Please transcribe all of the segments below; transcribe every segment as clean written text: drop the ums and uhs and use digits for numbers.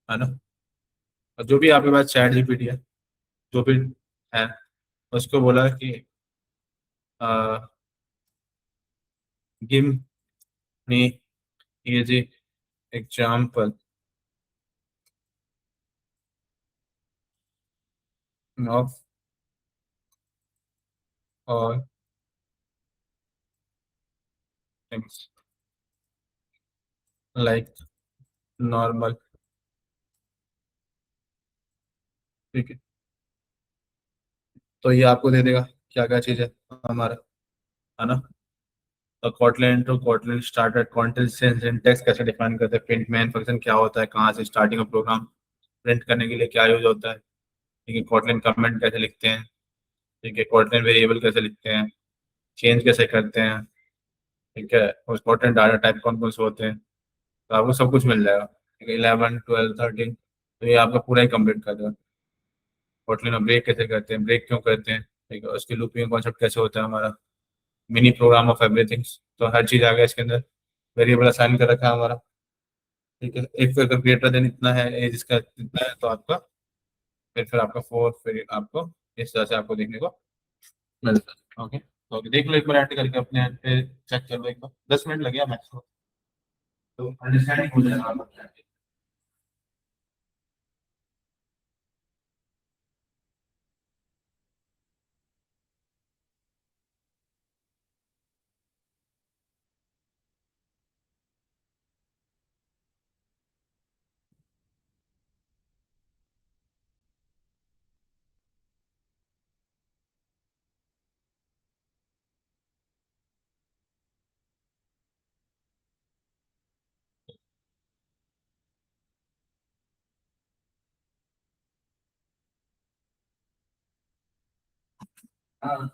है ना। और जो भी आपके पास चैट जीपीटी है, जो भी है, उसको बोला कि give me easy example of और थिंग्स लाइक नॉर्मल। ठीक है, तो ये आपको दे देगा क्या क्या चीज़ है हमारा, है ना। तो Kotlin to Kotlin starter content syntax कैसे डिफाइन करते हैं, प्रिंट मैन फंक्शन क्या होता है, कहाँ से स्टार्टिंग ऑफ प्रोग्राम, प्रिंट करने के लिए क्या यूज होता है, ठीक है। कॉटलैंड कमेंट कैसे लिखते हैं, ठीक है। कॉटलैंड वेरिएबल कैसे लिखते हैं, चेंज कैसे करते हैं, ठीक है। और कॉटलैंड डाटा टाइप कौन कौन से होते हैं, तो आपको सब कुछ मिल जाएगा, ठीक है। 11 12 13, तो ये आपका पूरा ही कंप्लीट कर देगा। कॉटलैंड में ब्रेक कैसे करते हैं, ब्रेक क्यों करते हैं, ठीक है। उसके लूपिंग कॉन्सेप्ट कैसे होता है हमारा, मिनी प्रोग्राम ऑफ एवरीथिंग, तो हर चीज़ आ गया इसके अंदर। वेरिएबल असाइन कर रखा है हमारा, ठीक है। एक अगर ग्रेटर देन इतना है, एज इसका इतना है, तो आपका फिर आपका फोर, फिर आपको इस तरह से आपको देखने को मिलता है। ओके, तो देख लो एक बार ऐड करके अपने ऐड पे चेक कर लो एक बार, 10 मिनट लगेगा मैक्सिमम, तो अंडरस्टैंडिंग हो जाएगा आपका। हाँ।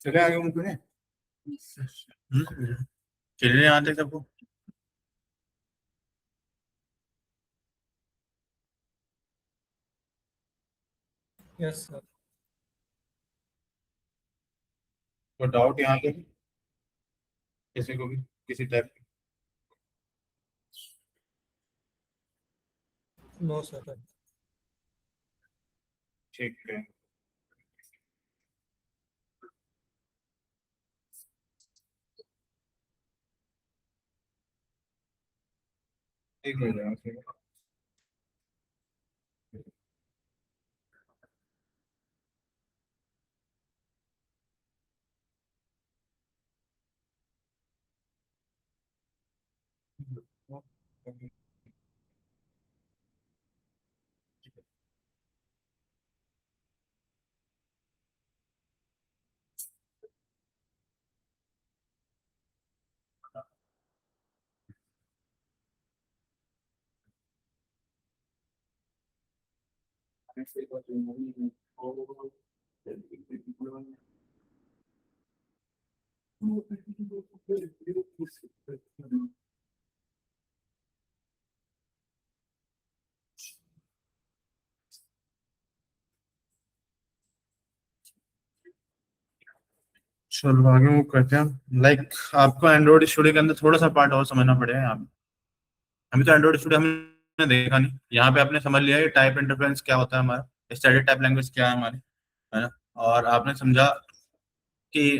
चले आगे मुझे ने चलिए आते सबको। Yes sir. तो डाउट यहाँ पे किसी को भी किसी टाइप की। No sir. ठीक है। ठीक हो जाएगा ठीक है। चलो आगे मूव करते हैं। लाइक आपको एंड्रॉइड स्टूडियो के अंदर थोड़ा सा पार्ट और समझना पड़ेगा यहाँ पे। अभी तो एंड्रॉइड स्टूडियो हमने देखा नहीं, यहाँ पे आपने समझ लिया कि टाइप इंटरफेरेंस क्या होता है हमारा, स्टैटिक टाइप लैंग्वेज क्या है हमारी, है ना। और आपने समझा कि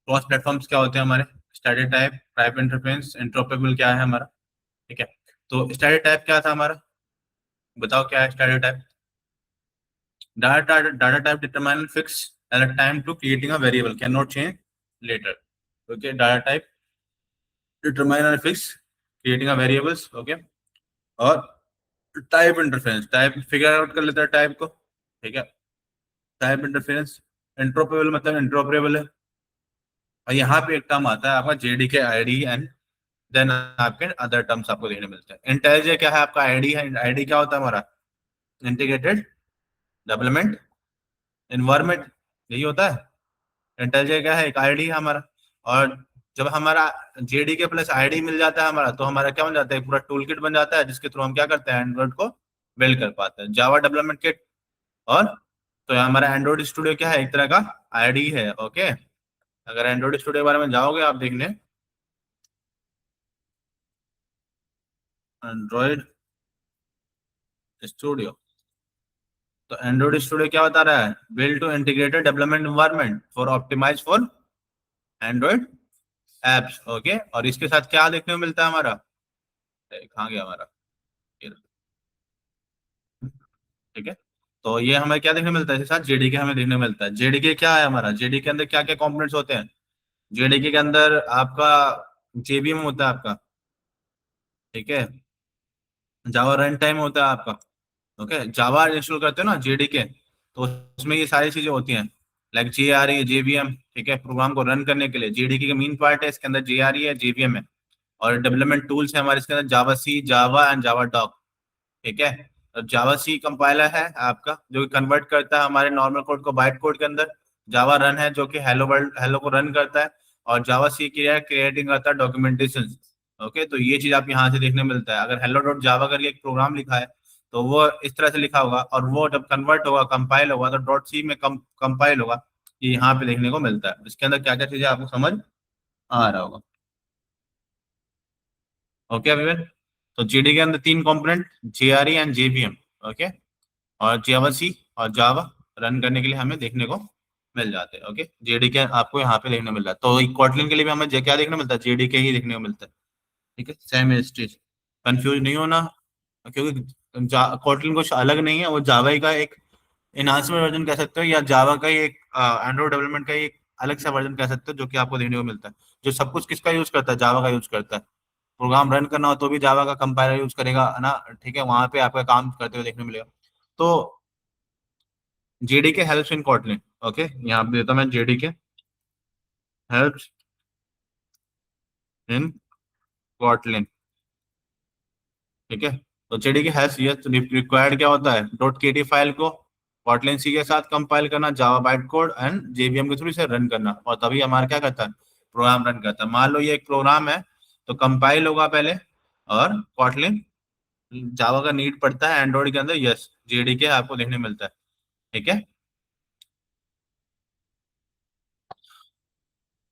क्रॉस प्लेटफॉर्म्स क्या होते हैं हमारे, static type, type interference, interoperable क्या है हमारा। ठीक है। तो स्टैटिक टाइप क्या था हमारा, बताओ क्या है static type. Data type determine and fix at a time to creating a variable cannot change later. Okay, data type determine and fix creating a variables. Okay, और type interference, type figure out कर लेता है type को। ठीक है। Type interference interoperable मतलब interoperable है। और यहाँ पे एक टर्म आता है आपका जेडी के आईडी एंड देन आपके अदर टर्म्स आपको देखने मिलते हैं। इंटेलिजे क्या है आपका आईडी है, आईडी क्या होता है हमारा, इंटीग्रेटेड डेवलपमेंट इन्वायरमेंट, यही होता है। इंटेलिजे क्या है, एक आईडी है हमारा। और जब हमारा जेडी के प्लस आईडी मिल जाता है हमारा, तो हमारा क्या बन जाता है, पूरा टूल किट बन जाता है जिसके थ्रू हम क्या करते हैं, एंड्रॉइड को बिल्ड कर पाते हैं, जावा डेवलपमेंट किट। और तो हमारा एंड्रॉइड स्टूडियो क्या है, एक तरह का आईडी है। ओके, अगर एंड्रॉइड स्टूडियो के बारे में जाओगे आप देखने, एंड्रॉइड स्टूडियो, तो एंड्रॉइड स्टूडियो क्या बता रहा है, build to integrated development environment for optimise for Android apps. Okay, और इसके साथ क्या देखने को मिलता है हमारा, कहाँ गया हमारा, ये रहा। ठीक है। तो ये हमें क्या देखने को मिलता है, इसके साथ जेडीके हमें देखने को मिलता है। जेडीके क्या है हमारा, जेडीके के अंदर क्या क्या कंपोनेंट्स होते हैं। जेडीके के अंदर आपका जेबीएम होता है आपका। ठीक है। जावा रन टाइम होता है आपका। ओके, जावा इंस्टॉल करते हो ना जेडीके, तो उसमें ये सारी चीजें होती हैं, लाइक जे आर ई जेवीएम। ठीक है, प्रोग्राम को रन करने के लिए जेडीके का मेन पार्ट है, इसके अंदर जे आर ई है, जेवीएम है। और डेवलपमेंट टूल्स है हमारे इसके अंदर, जावा सी, जावा एंड जावा डॉक। ठीक है। अब जावा सी कंपाइलर है आपका, जो कि कन्वर्ट करता है हमारे नॉर्मल कोड को बाइट कोड के अंदर। जावा रन है जो कि हेलो वर्ल्ड, हेलो को रन करता है। और जावा सी क्रिएटिंग करता है डॉक्यूमेंटेशन। ओके, तो ये चीज आप यहाँ से देखने मिलता है। अगर हेलो डॉट जावा करके एक प्रोग्राम लिखा है, तो वो इस तरह से लिखा होगा, और वो जब कन्वर्ट होगा, कंपाइल होगा, तो डॉट सी में कंपाइल होगा। ये यहाँ पे देखने को मिलता है, इसके अंदर क्या क्या चीजें आपको समझ आ रहा होगा। ओके अभिवन, तो जीडी के अंदर तीन component, JRE and JVM. Okay, और जावा सी और जावा रन करने के लिए हमें देखने को मिल जाते हैं। ओके, जेडी के आपको यहाँ पे देखने मिल रहा है, तो कॉटलिन के लिए भी हमें क्या देखने को मिलता है, जेडी के ही देखने को मिलता है। ठीक है, सेम स्टेज, कंफ्यूज नहीं होना, क्योंकि कॉटलिन कुछ अलग नहीं है, वो जावा का एक इनहांसमेंट वर्जन कह सकते हो, या जावा का ही एक एंड्रॉइड डेवलपमेंट का ही एक अलग सा वर्जन कह सकते हो, जो कि आपको देखने को मिलता है। जो सब कुछ किसका यूज करता है, जावा का यूज करता है। प्रोग्राम रन करना हो तो भी जावा का कंपाइलर यूज करेगा, है ना। ठीक है, वहां पे आपका काम करते हुए देखने मिलेगा। तो JDK helps in Kotlin. Okay, यहाँ पे देता हूं मैं, जेडीके हेल्प्स इन कॉटलिन। ठीक है, तो जेडीके हेल्प्स, ये रिक्वायर्ड क्या होता है, डॉट केटी फाइल को कॉटलिन सी के साथ कंपाइल करना जावा बाइट कोड एंड जेवीएम के थ्रू इसे रन करना, और तभी हमारा क्या करता है, प्रोग्राम रन करता है। मान लो ये एक प्रोग्राम है, तो कंपाइल होगा पहले, और कॉटलिन जावा का नीड पड़ता है एंड्रॉइड के अंदर, यस जेडीके आपको देखने मिलता है। ठीक है,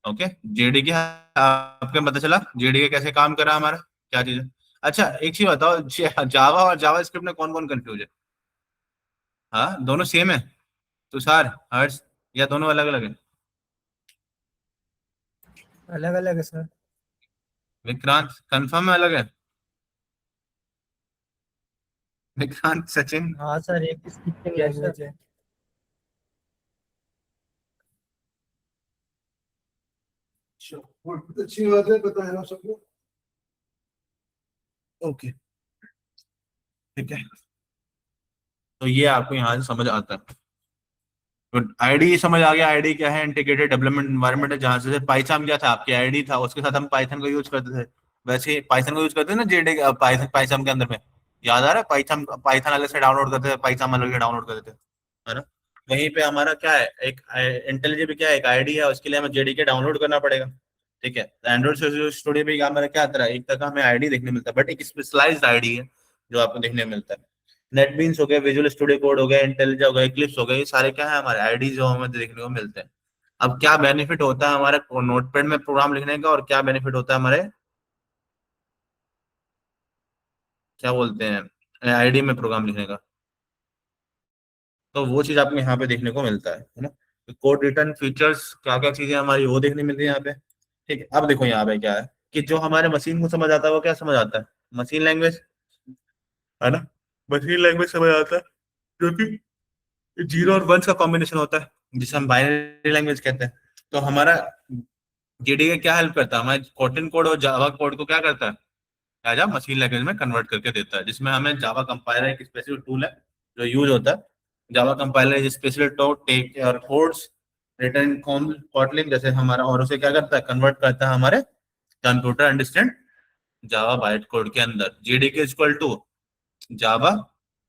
ओके। जेडीके आपके पता चला जेडीके कैसे काम करा हमारा, क्या चीज है। अच्छा एक चीज बताओ, जावा और जावा स्क्रिप्ट में कौन कौन कंफ्यूज है? हाँ दोनों सेम है, तुषार, हर्ष, या दोनों अलग अलग है? अलग अलग है सर। विक्रांत कंफर्म है अलग है? विक्रांत, सचिन? हाँ सर, एक स्क्रिप्टिंग लैंग्वेज है। बहुत अच्छी बात है, बताया सबको। ओके, ठीक है। तो ये आपको यहाँ से समझ आता है। तो आईडी समझ आ गया, आईडी क्या है, इंटीग्रेटेड डेवलपमेंट एनवायरनमेंट है, जहां से पाइथन क्या था, आपकी आईडी था, उसके साथ हम पाइथन को यूज करते थे। वैसे पाइथन को यूज करते थे ना जेडे, पाइथन पाइथन के अंदर में, याद आ रहा है, पाइथन पाइथन अलग से डाउनलोड करते थे, पाइथन अलग से डाउनलोड करते थे, है ना। वहीं पे हमारा क्या है, एक इंटेलिजेंट भी क्या है, एक आईडी है, उसके लिए हमें जेडीके डाउनलोड करना पड़ेगा। ठीक है, एंड्रॉइड स्टूडियो पे हमारा क्या आता है, एक तरह का हमें आईडी देखने मिलता है, बट एक स्पेशलाइज्ड आईडी है जो आपको देखने मिलता है। नेटबीन्स हो गया, विजुअल स्टूडियो कोड हो गया, इंटेलिजा हो गया, इक्लिप्स हो गया, ये सारे क्या है, हमारे आईडी जो हमें देखने को मिलते हैं। अब क्या बेनिफिट होता है हमारे नोटपैड में प्रोग्राम लिखने का, और क्या बेनिफिट होता है हमारे, क्या बोलते हैं, आईडी में प्रोग्राम लिखने का, तो वो चीज आपको यहाँ पे देखने को मिलता है ना। कोड रिटर्न फीचर्स, क्या क्या चीजें हमारी वो देखने मिलती है यहाँ पे। ठीक है, अब देखो यहाँ पे क्या है, कि जो हमारे मशीन को समझ आता है वो क्या समझ आता है, मशीन लैंग्वेज, है ना। मशीन लैंग्वेज समझ आता है, जो कि जीरो और वंस का कॉम्बिनेशन होता है, जिसे हम बाइनरी लैंग्वेज कहते हैं। तो हमारा जेडीके क्या हेल्प करता है, हमारे कोटलिन कोड और जावा कोड को क्या करता है, एज मशीन लैंग्वेज में कन्वर्ट करके देता है, जिसमें हमें जावा कंपाइलर एक स्पेशल टूल है जो यूज होता है। Java compiler is special to take your codes written in Kotlin, जैसे हमारा, और उसे क्या करता है, कन्वर्ट करता है हमारे computer understand Java byte code के अंदर। JDK equal to Java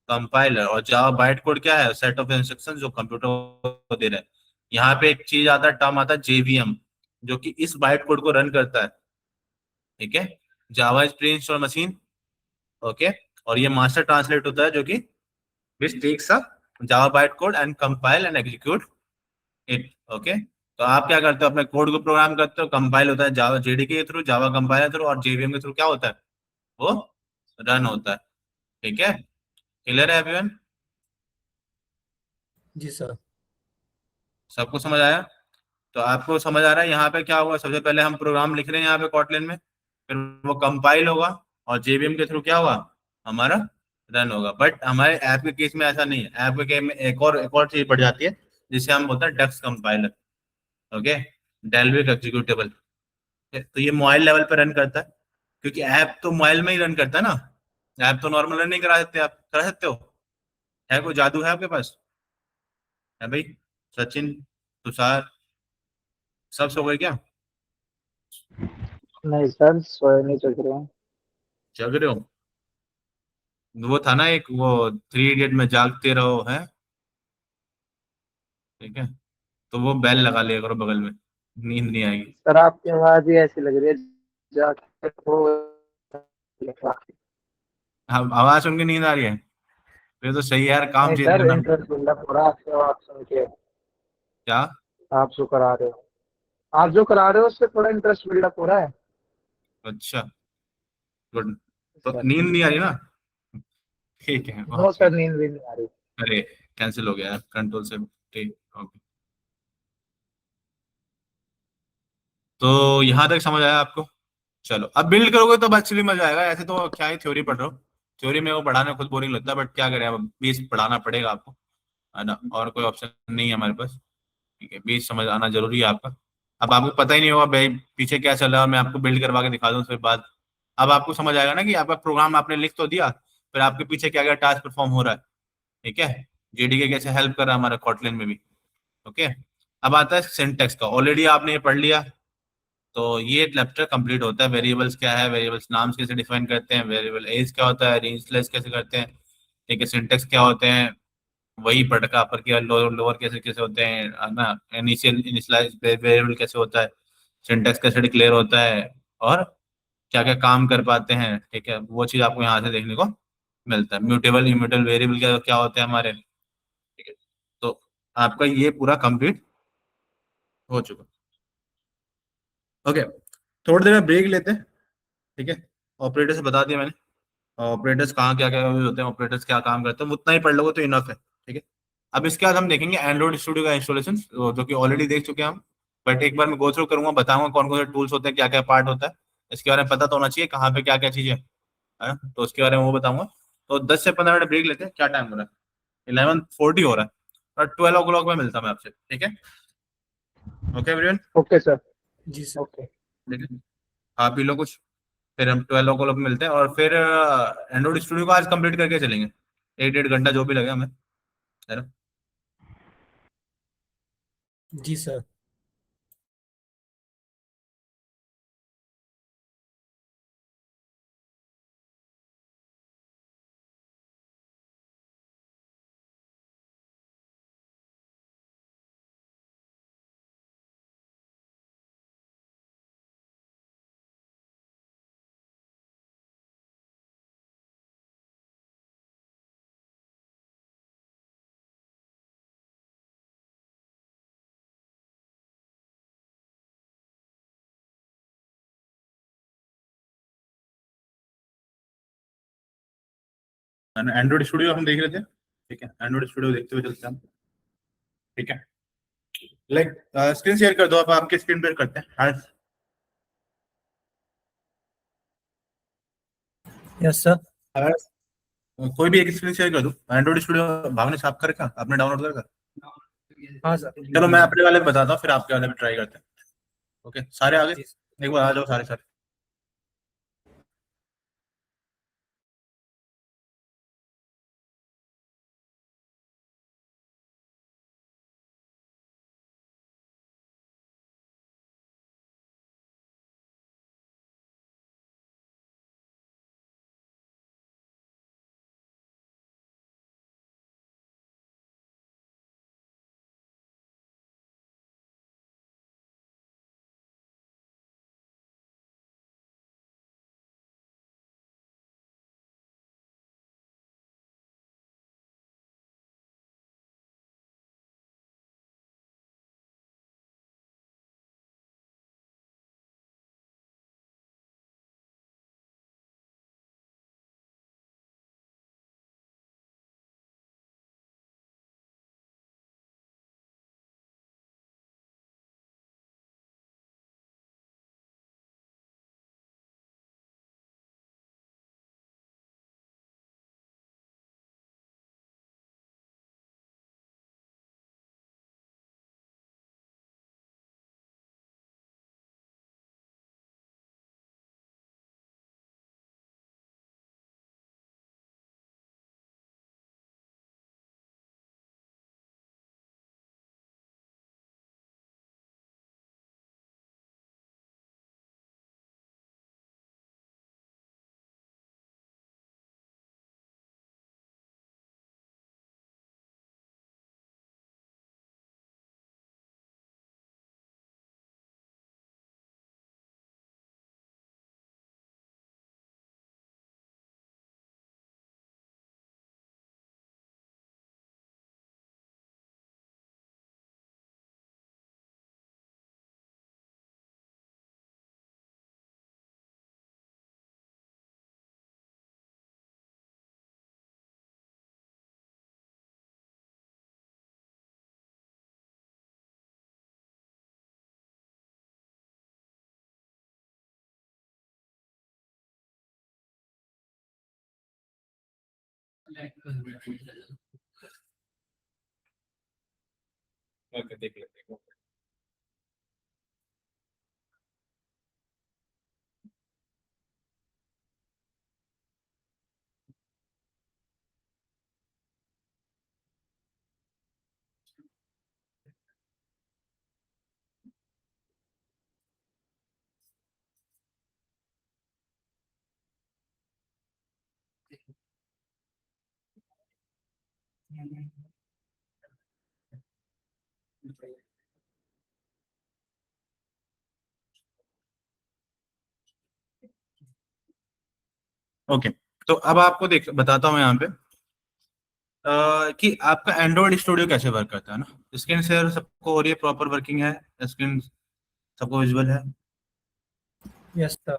compiler, और जावा बाइट कोड क्या है, सेट ऑफ इंस्ट्रक्शंस जो कंप्यूटर को दे रहे हैं। यहाँ पे एक चीज आता है, टर्म आता है जेवीएम, जो कि इस बाइट कोड को रन करता है। ठीक है, Java is pre install machine, okay. और ये मास्टर ट्रांसलेट होता है, जो कि which takes a Java byte code and compile and execute it, okay. तो आप क्या करते हो, अपने कोड को प्रोग्राम करते हो, कंपाइल होता है जावा जेडीके के थ्रू, जावा कंपाइलर थ्रू, और जेवीएम के थ्रू क्या होता है, वो रन होता है। ठीक है, क्लियर है एवरीवन? जी सर। सबको समझ आया? तो आपको समझ आ रहा है यहाँ पे क्या होगा, सबसे पहले हम प्रोग्राम लिख रहे हैं यहाँ पे कॉटलिन में, फिर वो कंपाइल होगा, और जेवीएम के थ्रू क्या होगा, हमारा रन होगा। बट हमारे ऐप के केस में ऐसा नहीं है, ऐप के केस में एक और चीज बढ़ जाती है, जिसे हम बोलते हैं ducks compiler, okay, Dalvik executable. तो ये मोबाइल लेवल पे रन करता है, क्योंकि ऐप तो मोबाइल में ही रन करता है ना, ऐप तो नॉर्मल रन नहीं करा सकते, आप करा सकते हो? है कोई जादू है आपके पास? है भाई, सचिन, तुषार, सब सो गए क्या? नहीं सर, सोए नहीं चल रहे हैं। जग रहे हो? वो था ना एक, वो थ्री इडियट में जागते रहो है, ठीक है, तो वो बेल लगा लिया करो बगल में, नींद नहीं आएगी। सर आपकी आवाज ही ऐसी लग रही है, जाके वो। हाँ, आवाज सुन के नींद आ रही है, फिर तो सही है यार, काम नहीं चेंज सर, करना। इंटरेस्ट बिल्डअप हो रहा है आपकी आवाज सुन के। क्या? आप जो करा रहे हो, आप जो करा रहे हो उससे थोड़ा इंटरेस्ट बिल्डअप हो रहा है। अच्छा, गुड। तो सर, नींद नहीं आ रही ना? ठीक है, नो ओके। सर, नींद भी नहीं आ रही। अरे कैंसिल हो गया कंट्रोल से, ठीक, ओके। तो यहाँ तक समझ आया आपको? चलो अब बिल्ड करोगे तो एक्चुअली मजा आएगा, ऐसे तो क्या ही थ्योरी पढ़ रहे हो, थ्योरी में वो पढ़ाने में खुद बोरिंग लगता है, बट क्या करें, अब बेस पढ़ाना पड़ेगा आपको, है ना, और कोई ऑप्शन नहीं है हमारे पास। ठीक है, बेस समझ आना जरूरी है आपका। अब आपको पता ही नहीं होगा भाई पीछे क्या चल रहा है, और मैं आपको बिल्ड करवा के दिखा दूं उसके बाद, अब आपको समझ आएगा ना कि आपका प्रोग्राम आपने लिख तो दिया, फिर आपके पीछे क्या क्या टास्क परफॉर्म हो रहा है। ठीक है, जेडीके कैसे हेल्प कर रहा है हमारा कॉटलिन में भी, ओके। अब आता है सिंटेक्स का, ऑलरेडी आपने ये पढ़ लिया, तो ये चैप्टर कंप्लीट होता है। वेरिएबल्स क्या है, वेरिएबल्स नाम कैसे डिफाइन करते हैं, वेरिएबल एज क्या होता है, रेंज स्लेस कैसे करते हैं, ठीक है, सिंटेक्स क्या होते हैं, वही पटका अपर की लोअर कैसे कैसे होते हैं, है ना, इनिशियलाइज वेरिएबल कैसे होता है, सिंटेक्स कैसे डिक्लेयर होता है, और क्या क्या काम कर पाते हैं, ठीक है, वो चीज आपको यहाँ से देखने को मिलता है। म्यूटेबल इम्यूटेबल वेरिएबल क्या क्या होते हैं हमारे, ठीक है। तो आपका ये पूरा कंप्लीट हो चुका। ओके, थोड़ी देर में ब्रेक लेते हैं, ठीक है। ऑपरेटर से बता दिया मैंने, ऑपरेटर्स कहाँ क्या क्या यूज होते हैं, ऑपरेटर्स क्या काम करते हैं, उतना ही पढ़ लोगे तो इनफ है, ठीक है। अब इसके बाद हम देखेंगे एंड्रॉइड स्टूडियो का इंस्टॉलेशन, जो कि ऑलरेडी देख चुके हैं हम, बट एक बार मैं गो थ्रू करूंगा, बताऊंगा कौन कौन से टूल्स होते हैं, क्या क्या पार्ट होता है, इसके बारे में पता तो होना चाहिए कहाँ पे क्या क्या चीजें है ना, तो उसके बारे में वो बताऊंगा। तो 10 से 15 मिनट ब्रेक लेते हैं, क्या टाइम हो रहा है, 11:40 हो रहा है, और 12 o'clock में मिलता हूं मैं आपसे, ठीक है। Okay everyone, okay sir. जी सर। ओके। ठीक है, आप पी लो कुछ, फिर हम 12 o'clock में मिलते हैं, और फिर एंड्रॉइड स्टूडियो को आज कंप्लीट करके चलेंगे, 1 1.5 घंटा जो भी लगे हमें, है ना। जी सर। एंड्रॉइड स्टूडियो हम देख रहे थे, ठीक है, एंड्रॉइड स्टूडियो देखते हुए चलते हैं हम, ठीक है। लाइक स्क्रीन शेयर कर दो, आप आपके स्क्रीन पर करते हैं, हाँ। Yes sir. हाँ, कोई भी एक स्क्रीन शेयर कर दो, एंड्रॉइड स्टूडियो भावने से आप कर रखा, आपने डाउनलोड कर रखा। हाँ सर। चलो मैं अपने वाले पे बताता हूँ, फिर आपके वाले पे ट्राई करते हैं। ओके, सारे आगे, जी एक बार आ जाओ सारे सारे। ओके, देख लेते हैं। ओके, तो अब आपको देख बताता हूँ यहाँ पे कि आपका एंड्रॉइड स्टूडियो कैसे वर्क करता है ना। स्क्रीन शेयर सबको हो रही है, प्रॉपर वर्किंग है, स्क्रीन सबको विजुअल है। Yes sir.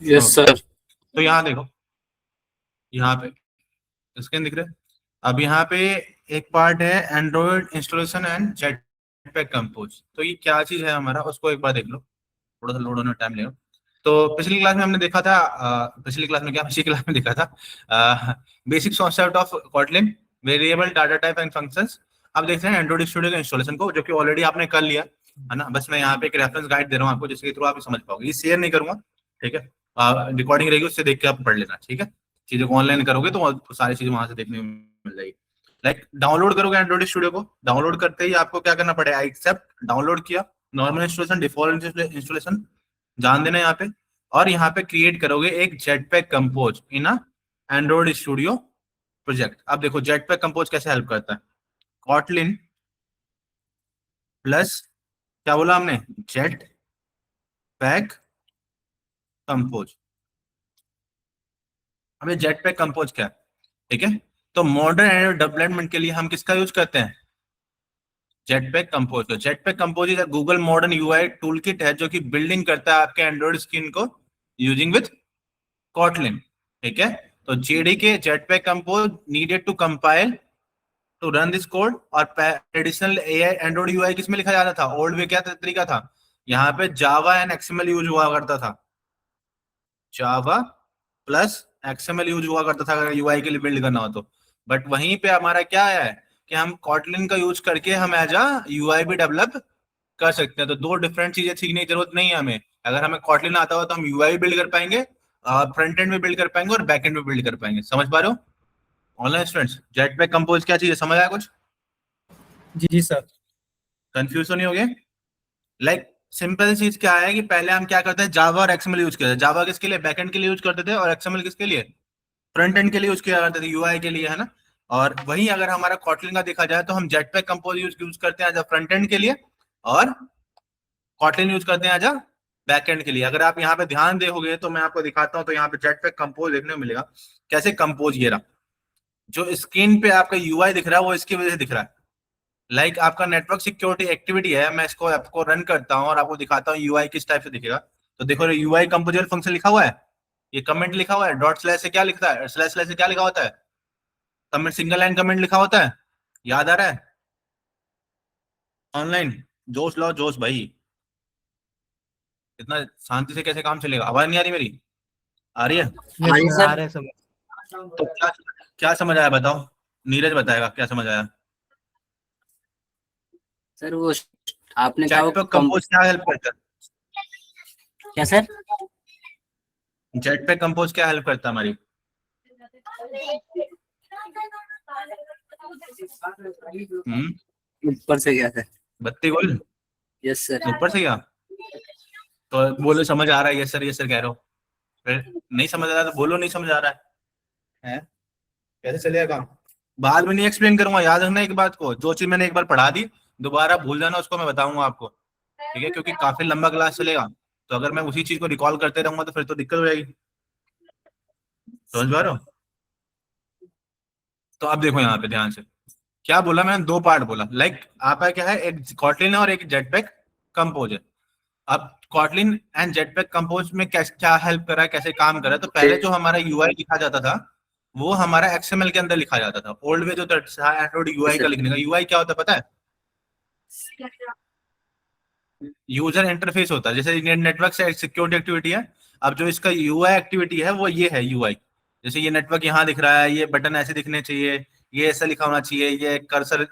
Yes sir. तो यहाँ देखो, यहाँ पे स्क्रीन दिख रहा है। अब यहाँ पे एक पार्ट है Android installation and jetpack Compose. तो ये क्या चीज है हमारा, उसको एक बार देख लो, थोड़ा सा लोड होने में टाइम लेगा। तो पिछली क्लास में हमने देखा था, पिछली क्लास में क्या, पिछली क्लास में देखा था basic concept of Kotlin, variable, data type and functions. अब देखते हैं एंड्रॉइड स्टूडियो के इंस्टॉलेशन को, जो कि ऑलरेडी आपने कर लिया है ना। बस मैं यहाँ पे एक रेफरेंस गाइड दे रहा हूँ आपको, जिसके थ्रू आप समझ पाओगे। ये शेयर नहीं करूंगा, ठीक है, रिकॉर्डिंग रहेगी, उससे देख के आप पढ़ लेना, ठीक है। चीजों को ऑनलाइन करोगे तो सारी चीजें वहां से देखने को मिल जाएगी। लाइक डाउनलोड करोगे एंड्रॉइड स्टूडियो को, डाउनलोड करते ही आपको क्या करना पड़ेगा, एक्सेप्ट, डाउनलोड किया, नॉर्मल इंस्टॉलेशन, डिफॉल्ट इंस्टॉलेशन जान देना यहाँ पे। और यहाँ पे क्रिएट करोगे एक जेटपैक कंपोज इन अ एंड्रॉइड स्टूडियो प्रोजेक्ट। अब देखो जेटपैक कंपोज कैसे हेल्प करता है। कॉटलिन प्लस क्या बोला हमने, जेट पैक कंपोज। अब ये जेट पैक कंपोज क्या है, ठीक है। तो मॉडर्न एंड्रॉइड डेवलपमेंट के लिए हम किसका यूज करते हैं, जेटपैक कंपोज। तो Jetpack Compose is Google modern UI tool kit है, जो कि बिल्डिंग करता है आपके एंड्रॉइड स्क्रीन को यूजिंग विथ कॉटलिन, ठीक है। तो JDK Jetpack Compose needed to compile to run this code. और ट्रेडिशनल एआई एंड्रॉइड यूआई किस में लिखा जाता था, ओल्ड वे क्या तरीका था, यहाँ पे जावा एंड एक्सएमएल यूज हुआ करता था, जावा प्लस एक्सएमएल यूज हुआ करता था अगर यूआई के लिए बिल्ड करना हो तो। बट वहीं पे हमारा क्या है कि हम कॉटलिन का यूज करके हम एज अ यूआई भी डेवलप कर सकते हैं। तो दो डिफरेंट चीजें सीखने की जरूरत नहीं है हमें। अगर हमें कॉटलिन आता हो तो हम यूआई बिल्ड कर पाएंगे, फ्रंट एंड में बिल्ड कर पाएंगे और बैक एंड में बिल्ड कर पाएंगे। समझ पा रहे हो ऑनलाइन स्टूडेंट्स, जेटपैक कंपोज क्या चीज है, समझ आया कुछ, जी सर। कंफ्यूज तो नहीं हो गए। लाइक सिंपल चीज क्या है कि पहले हम क्या करते हैं, जावा और एक्सएमएल यूज करते थे। जावा किसके लिए, बैकएंड के लिए यूज करते थे, और एक्सएमएल किसके लिए, फ्रंट एंड के लिए यूज किया करते थे, यूआई के लिए, है ना। और वहीं अगर हमारा कॉटलिन का देखा जाए तो हम जेटपैक कंपोज यूज करते हैं एज फ्रंट एंड के लिए, और कॉटलिन यूज करते हैं एज बैक एंड के लिए। अगर आप यहाँ पे ध्यान देखोगे तो मैं आपको दिखाता हूँ, तो यहाँ पे जेटपैक कंपोज देखने को मिलेगा। कैसे कंपोज, ये रहा जो स्क्रीन पे आपका यूआई दिख रहा है वो इसकी वजह से दिख रहा है। लाइक आपका नेटवर्क सिक्योरिटी एक्टिविटी है, मैं इसको आपको रन करता हूँ और आपको दिखाता हूँ यूआई किस टाइप से दिखेगा। तो देखो यूआई कंपोजर फंक्शन लिखा हुआ है, ये कमेंट लिखा हुआ है, डॉट स्लैश से क्या लिखता है, स्लैश स्लैश से क्या लिखा होता है, कमेंट, सिंगल लाइन कमेंट लिखा होता है, याद आ रहा है ऑनलाइन। जोश लो जोश भाई, इतना शांति से कैसे काम चलेगा, आवाज नहीं आ रही मेरी, आ रही है। हाँ जी सर। आ रहे हैं समझ। तो क्या क्या समझ आया बताओ, नीरज बताएगा क्या समझ आया। सर वो आपने कहा वो जेटपैक कंपोज क्या हेल्प करता क्या सर? है, जेटपैक कंपोज क्या हेल्प करता है हमारी, ऊपर से गया सर। बत्ती गोल, यस सर। ऊपर से क्या, तो बोलो समझ आ रहा है, यस सर कह रहे हो, फिर नहीं समझ आ रहा तो बोलो नहीं समझ आ रहा है कैसे चलेगा काम। बाद में नहीं एक्सप्लेन करूंगा, याद रखना एक बात को, जो चीज मैंने एक बार पढ़ा दी दोबारा भूल जाना उसको मैं बताऊंगा आपको, ठीक है, क्योंकि काफी लंबा क्लास चलेगा। तो अगर मैं उसी चीज को रिकॉल करते रहूंगा तो फिर तो दिक्कत हो जाएगी, समझ पा रहे हो। तो अब देखो यहाँ पे ध्यान से, क्या बोला मैंने, दो पार्ट बोला। लाइक आपका क्या है, एक कॉटलिन है और एक जेटपैक कंपोज है। अब कॉटलिन एंड जेटपैक कंपोज में क्या हेल्प कर रहा है, कैसे काम कर रहा है। तो पहले जो हमारा यूआई लिखा जाता था वो हमारा एक्सएमएल के अंदर लिखा जाता था, ओल्ड वे जो था एंड्रॉइड यूआई का लिखने का। यूआई क्या होता है पता है, यूजर इंटरफेस होता है, जैसे नेटवर्क से सिक्योरिटी एक्टिविटी है। अब जो इसका यूआई एक्टिविटी है वो ये है यूआई। जैसे ये नेटवर्क यहाँ दिख रहा है, ये बटन ऐसे दिखने चाहिए, ये ऐसा लिखा होना चाहिए, ये कर्सर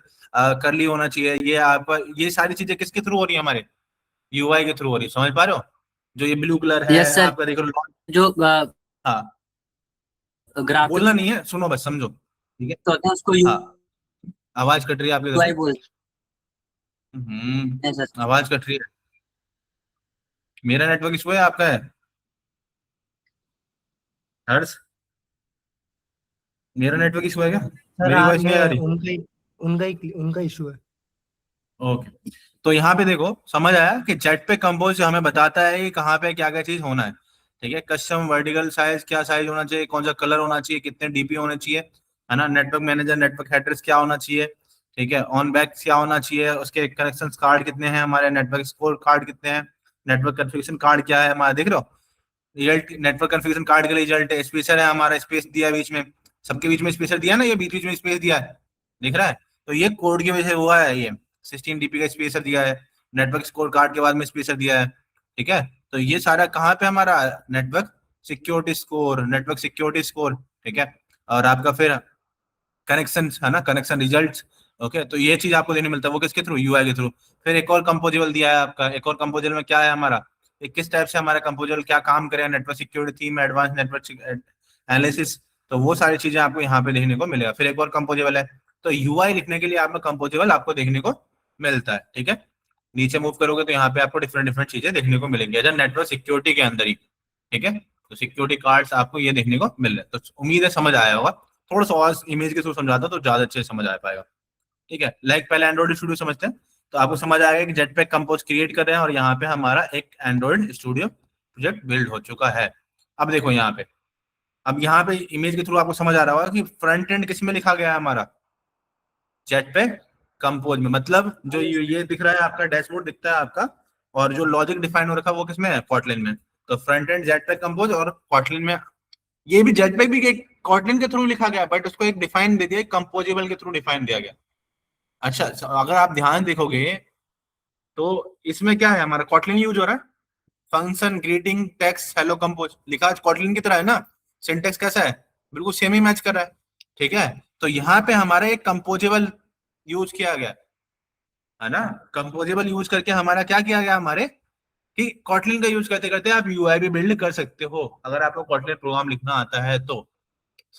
करली होना चाहिए, ये आप, ये सारी चीजें किसके थ्रू हो रही है, हमारे यूआई के थ्रू हो रही है। समझ पा रहे हो, जो ये ब्लू कलर है यस सर। आपका देखो, जो हाँ ग्राफिक्स बोलना नहीं है, सुनो बस समझो, ठीक है। तो होता है उसको हाँ आवाज कट रही है आपकी तरफ यूआई से। बोलते हैं सर। आवाज कट रही है, मेरा नेटवर्क इशू है आपका है हर्ष, मेरा नेटवर्क इशू है क्या, सर मेरी आप वॉइस नहीं आ में रही। उनका ही इशू है। ओके, तो यहाँ पे देखो समझ आया कि जेट पे कंपोज हमें बताता है कि कहाँ पे क्या क्या चीज होना है। ठीक है, कस्टम वर्टिकल साइज, क्या साइज होना चाहिए, कौन सा कलर होना चाहिए, कितने डीपी होने चाहिए, है ना, नेटवर्क मैनेजर, नेटवर्क हेडर्स क्या होना चाहिए, ठीक है, ऑन बैक क्या होना चाहिए, उसके कनेक्शन कार्ड कितने हैं हमारे, नेटवर्क स्कोर कार्ड कितने हैं, नेटवर्क कन्फिगरेशन कार्ड क्या है हमारा, देख रहे हो, रिजल्ट, नेटवर्क कन्फिगरेशन कार्ड के लिए रिजल्ट है, स्पेसर है हमारा, स्पेस दिया है बीच में, सबके बीच में स्पेसर दिया ना, ये बीच बीच में स्पेस दिया है, दिख रहा है, तो ये कोड की वजह से हुआ है, ये 16 डीपी का स्पेसर दिया है, नेटवर्क स्कोर कार्ड के बाद में स्पेसर दिया है। ठीक है, तो ये सारा कहाँ पे हमारा network security score, network security score, ठीक है, और आपका फिर कनेक्शन है ना, कनेक्शन रिजल्ट्स। ओके, तो ये चीज आपको देखने मिलता है, वो किसके थ्रू, यूआई के थ्रू। फिर एक और कंपोजेबल दिया है आपका, एक और कंपोजेबल में क्या है हमारा, एक किस टाइप से हमारा कंपोजेबल क्या काम करेगा, network security theme, advance network analysis, तो वो सारी चीजें आपको यहाँ पे देखने को मिलेगा। फिर एक और कंपोजेबल है, तो यूआई लिखने के लिए आपको कंपोजेबल आपको देखने को मिलता है। ठीक है, नीचे मूव करोगे तो यहाँ पे आपको डिफरेंट डिफरेंट चीजें देखने को मिलेंगी एज नेटवर्क सिक्योरिटी के अंदर ही। ठीक है, तो सिक्योरिटी कार्ड्स आपको ये देखने को मिल रहे हैं, तो उम्मीद है समझ आया होगा। थोड़ा सा और इमेज के थ्रू समझाता तो ज्यादा अच्छे से समझ आ पाएगा। ठीक है, लाइक पहले एंड्रॉइड स्टूडियो समझते हैं, तो आपको समझ आएगा कि जेटपैक कंपोज क्रिएट कर रहे हैं और यहाँ पे हमारा एक एंड्रॉइड स्टूडियो प्रोजेक्ट बिल्ड हो चुका है। अब देखो यहाँ पे, अब यहाँ पे इमेज के थ्रू आपको समझ आ रहा होगा कि फ्रंट एंड किस में लिखा गया है हमारा, जेटपैक कंपोज में, मतलब जो ये दिख रहा है आपका डैशबोर्ड दिखता है आपका, और जो लॉजिक डिफाइन हो रखा है वो किसमें है, कॉटलिन में। तो फ्रंट एंड जेटपैक कंपोज और कॉटलिन में, ये भी जेटपैक भी कॉटलिन के थ्रू लिखा गया, बट उसको एक डिफाइन दे दिया, कंपोजेबल के थ्रू डिफाइन दिया गया। अच्छा, अगर आप ध्यान देखोगे तो इसमें क्या है हमारा, कॉटलिन यूज हो रहा है, function, greeting, text, hello, compose लिखा कॉटलिन की तरह है ना, सिंटेक्स कैसा है, बिल्कुल सेम ही मैच कर रहा है। ठीक है, तो यहाँ पे हमारा एक कंपोजेबल यूज किया गया है ना, कंपोजेबल यूज करके हमारा क्या किया गया हमारे, कि कॉटलिन का यूज करते करते आप यूआई भी बिल्ड कर सकते हो, अगर आपको कॉटलिन प्रोग्राम लिखना आता है तो।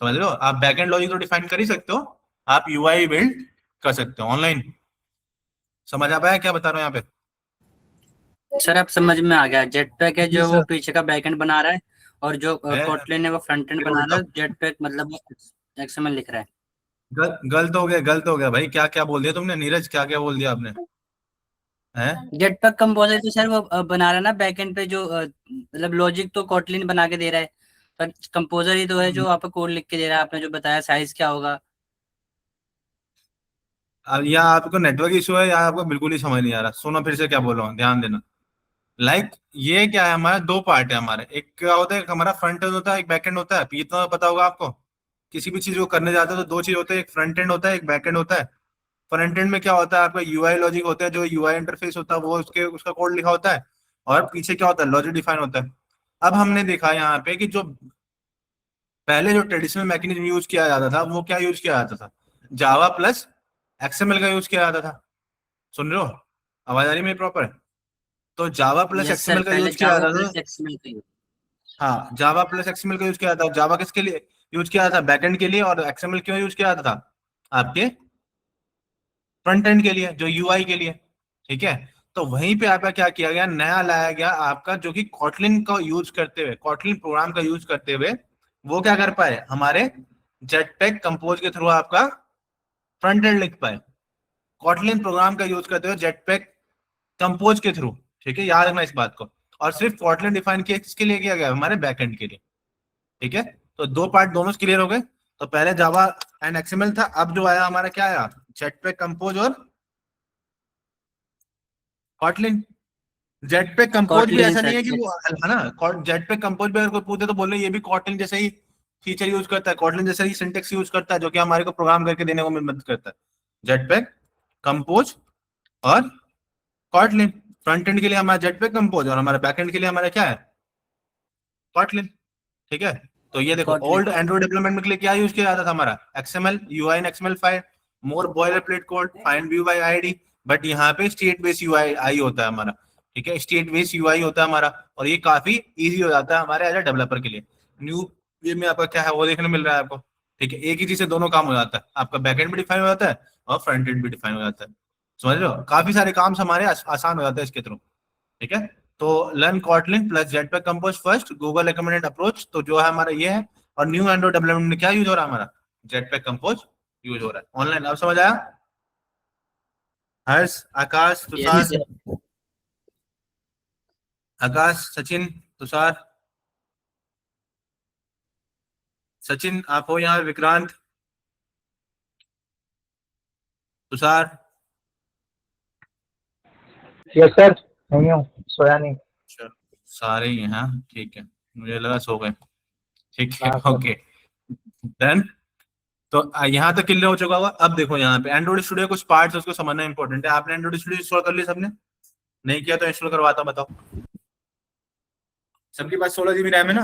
समझ लो, आप बैकएंड लॉजिक तो डिफाइन कर ही सकते हो, आप यूआई बिल्ड कर सकते हो ऑनलाइन। समझ आ पाया क्या बता रहा हूँ यहाँ पे? सर अब समझ में आ गया, जेटपैक है जी जो वो सर। पीछे का बैकएंड बना रहा है, और जो है? कोटलिन है वो फ्रंट एंड बना रहा है, जेटपैक मतलब एक्सएमएल लिख रहा है। गलत हो गया, गलत हो गया भाई, क्या क्या बोल दिया तुमने नीरज, क्या क्या बोल दिया आपने, हैं? जेटपैक कंपोजर तो सर वो बना रहा है ना बैकएंड पे, जो मतलब लॉजिक तो कोटलिन बना के दे रहा है, पर कंपोजर ही तो है जो आपको कोड लिख के दे रहा है, आपने जो बताया साइज क्या होगा। अब या आपको नेटवर्क इशू है या आपको बिल्कुल ही समझ नहीं आ रहा, सुनो फिर से क्या बोल रहा हूँ, ध्यान देना। ये क्या है, हमारा दो पार्ट है हमारे, एक क्या होता है, एक हमारा फ्रंट एंड होता है, एक बैक एंड होता है, ये तो पता होगा आपको, किसी भी चीज को करने जाते हो तो दो चीज होते हैं, एक फ्रंट एंड होता है, एक बैक एंड होता है। फ्रंट एंड में क्या होता है, आपका यूआई लॉजिक होता है, जो यूआई इंटरफेस होता है वो उसका कोड लिखा होता है, और पीछे क्या होता है, लॉजिक डिफाइन होता है। अब हमने देखा यहाँ पे कि जो पहले जो ट्रेडिशनल मैकेनिज्म यूज किया जाता था, वो क्या यूज किया जाता था, जावा प्लस एक्सएमएल का यूज किया जाता था। सुन रहे हो, आवाज आ रही है मेरी प्रॉपर? तो जावा प्लस यस सर, एक्सएमएल का पहले यूज किया जावा जाता था। प्लस एक्सएमएल का यूज। हाँ, जावा प्लस एक्सएमएल का यूज किया जाता था। जावा किसके लिए यूज किया जाता था, बैकएंड के लिए, और एक्सएमएल क्यों यूज किया जाता था, आपके फ्रंट एंड के लिए, जो यूआई के लिए। ठीक है, तो वहीं पे आपका क्या किया गया, नया लाया गया आपका, जो कि कॉटलिन का यूज करते हुए, कॉटलिन प्रोग्राम का यूज करते हुए वो क्या कर पाए, हमारे जेटपैक कंपोज के थ्रू आपका फ्रंट एंड लिख पाए, कॉटलिन प्रोग्राम का यूज करते हुए जेटपैक कंपोज के थ्रू। ठीक है, याद रखना इस बात को, और सिर्फ कॉटलिन डिफाइन किया किसके लिए किया गया, हमारे बैकएंड के लिए। ठीक है, तो दो पार्ट दोनों क्लियर हो गए। तो पहले जावा एंड एक्सएमएल था, अब जो आया हमारा क्या आया, जेटपैक कंपोज और कॉटलिन। जेटपैक कंपोज भी कोटलिन ऐसा नहीं सर, है कि वो है ना, जेटपैक कंपोज भी अगर कोई पूछे तो बोले ये भी कॉटलिन जैसे ही फीचर यूज करता है, कॉटलिन जैसा ही सिंटेक्स यूज करता है, जो कि हमारे को प्रोग्राम करके देने को मदद करता है। जेटपैक कंपोज और कॉटलिन, फ्रंट एंड के लिए हमारा जेटपैक कंपोज, और हमारे बैक एंड के लिए हमारा क्या है, कॉटलिन। ठीक है, तो ये देखो, कोटलिन। ओल्ड एंड्रॉइड डेवलपमेंट के लिए क्या यूज किया जाता था हमारा, XML, UI in XML file, more boiler plate code, find view bye ID, but यहाँ पे स्टेट बेस्ड यूआई आई होता है हमारा। ठीक है, स्टेट बेस्ड यूआई होता है हमारा, और ये काफी इजी हो जाता है हमारे एज अ डेवलपर के लिए। न्यू वे में आपका क्या है वो देखने मिल रहा है आपको। ठीक है, एक ही चीज से दोनों काम हो जाता है, आपका बैक एंड भी डिफाइन हो जाता है और फ्रंट एंड भी डिफाइन हो जाता है। समझ रहे हो, काफी सारे काम हमारे आसान हो जाते हैं इसके थ्रू। ठीक है, तो learn Kotlin plus jetpack compose first, Google recommended approach, तो जो है हमारा ये है। और न्यू एंड्रॉइड डेवलपमेंट में क्या यूज हो रहा है हमारा, जेटपैक कंपोज यूज हो रहा है ऑनलाइन। अब समझ आया? हर्ष, आकाश, यस तुषार, सर। आकाश, सचिन, तुषार, सचिन आप हो यहाँ, विक्रांत, तुषार, यस सर, नहीं हूँ, सोया नहीं। चलो सारे ही हैं, हाँ ठीक है, मुझे लगा सो गए। ठीक है, हाँ सर। Okay done. तो यहाँ तक क्लियर हो चुका होगा। अब देखो यहाँ पे एंड्रॉइड स्टूडियो कुछ पार्ट्स उसको समझना इंपॉर्टेंट है। आपने एंड्रॉइड स्टूडियो इंस्टॉल कर लिया सबने? नहीं किया तो इंस्टॉल करवाता हूं, बताओ। सबके पास 16 GB रैम है ना?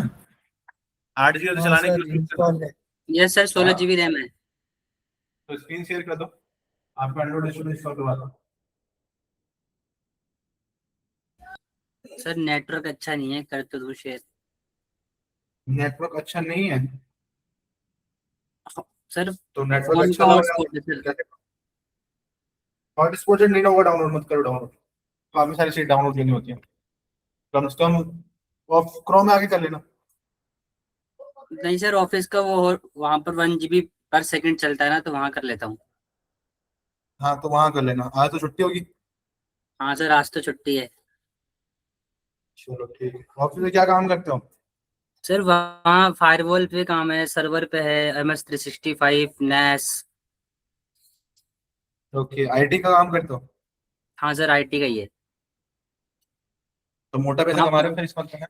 8 GB तो हाँ चलाने सर, की इंस्टॉल है। यस सर, 16 GB रैम है। तो स्क्रीन शेयर कर दो, आपको एंड्रॉइड स्टूडियो इंस्टॉल करवाता हूं। सर नेटवर्क अच्छा नहीं है, कर तो दो शेयर। नेटवर्क अच्छा नहीं है सर तो नेटवर्क फोन अच्छा का होगा हॉटस्पॉट है सर। हॉटस्पॉट से नहीं होगा, डाउनलोड मत करो डाउनलोड। काफी सारी चीज डाउनलोड करनी होती है, कम से कम ऑफ क्रोम में आके कर लेना। नहीं सर, ऑफिस का वो वहां पर 1 GB पर सेकंड चलता है ना, तो वहां कर लेता हूँ। हाँ तो वहां कर लेना, आज तो छुट्टी होगी। हाँ सर, आज तो छुट्टी है। चलो ठीक है। ऑफिस में क्या काम करते हो? सर वहाँ फायरवॉल पे काम है, सर्वर पे है, MS365 NAS। ओके, आईटी का काम करते हो? हाँ सर, IT का ही है। तो मोटा पैसा वहाँ कमा रहे हो फिर इस वक्त में।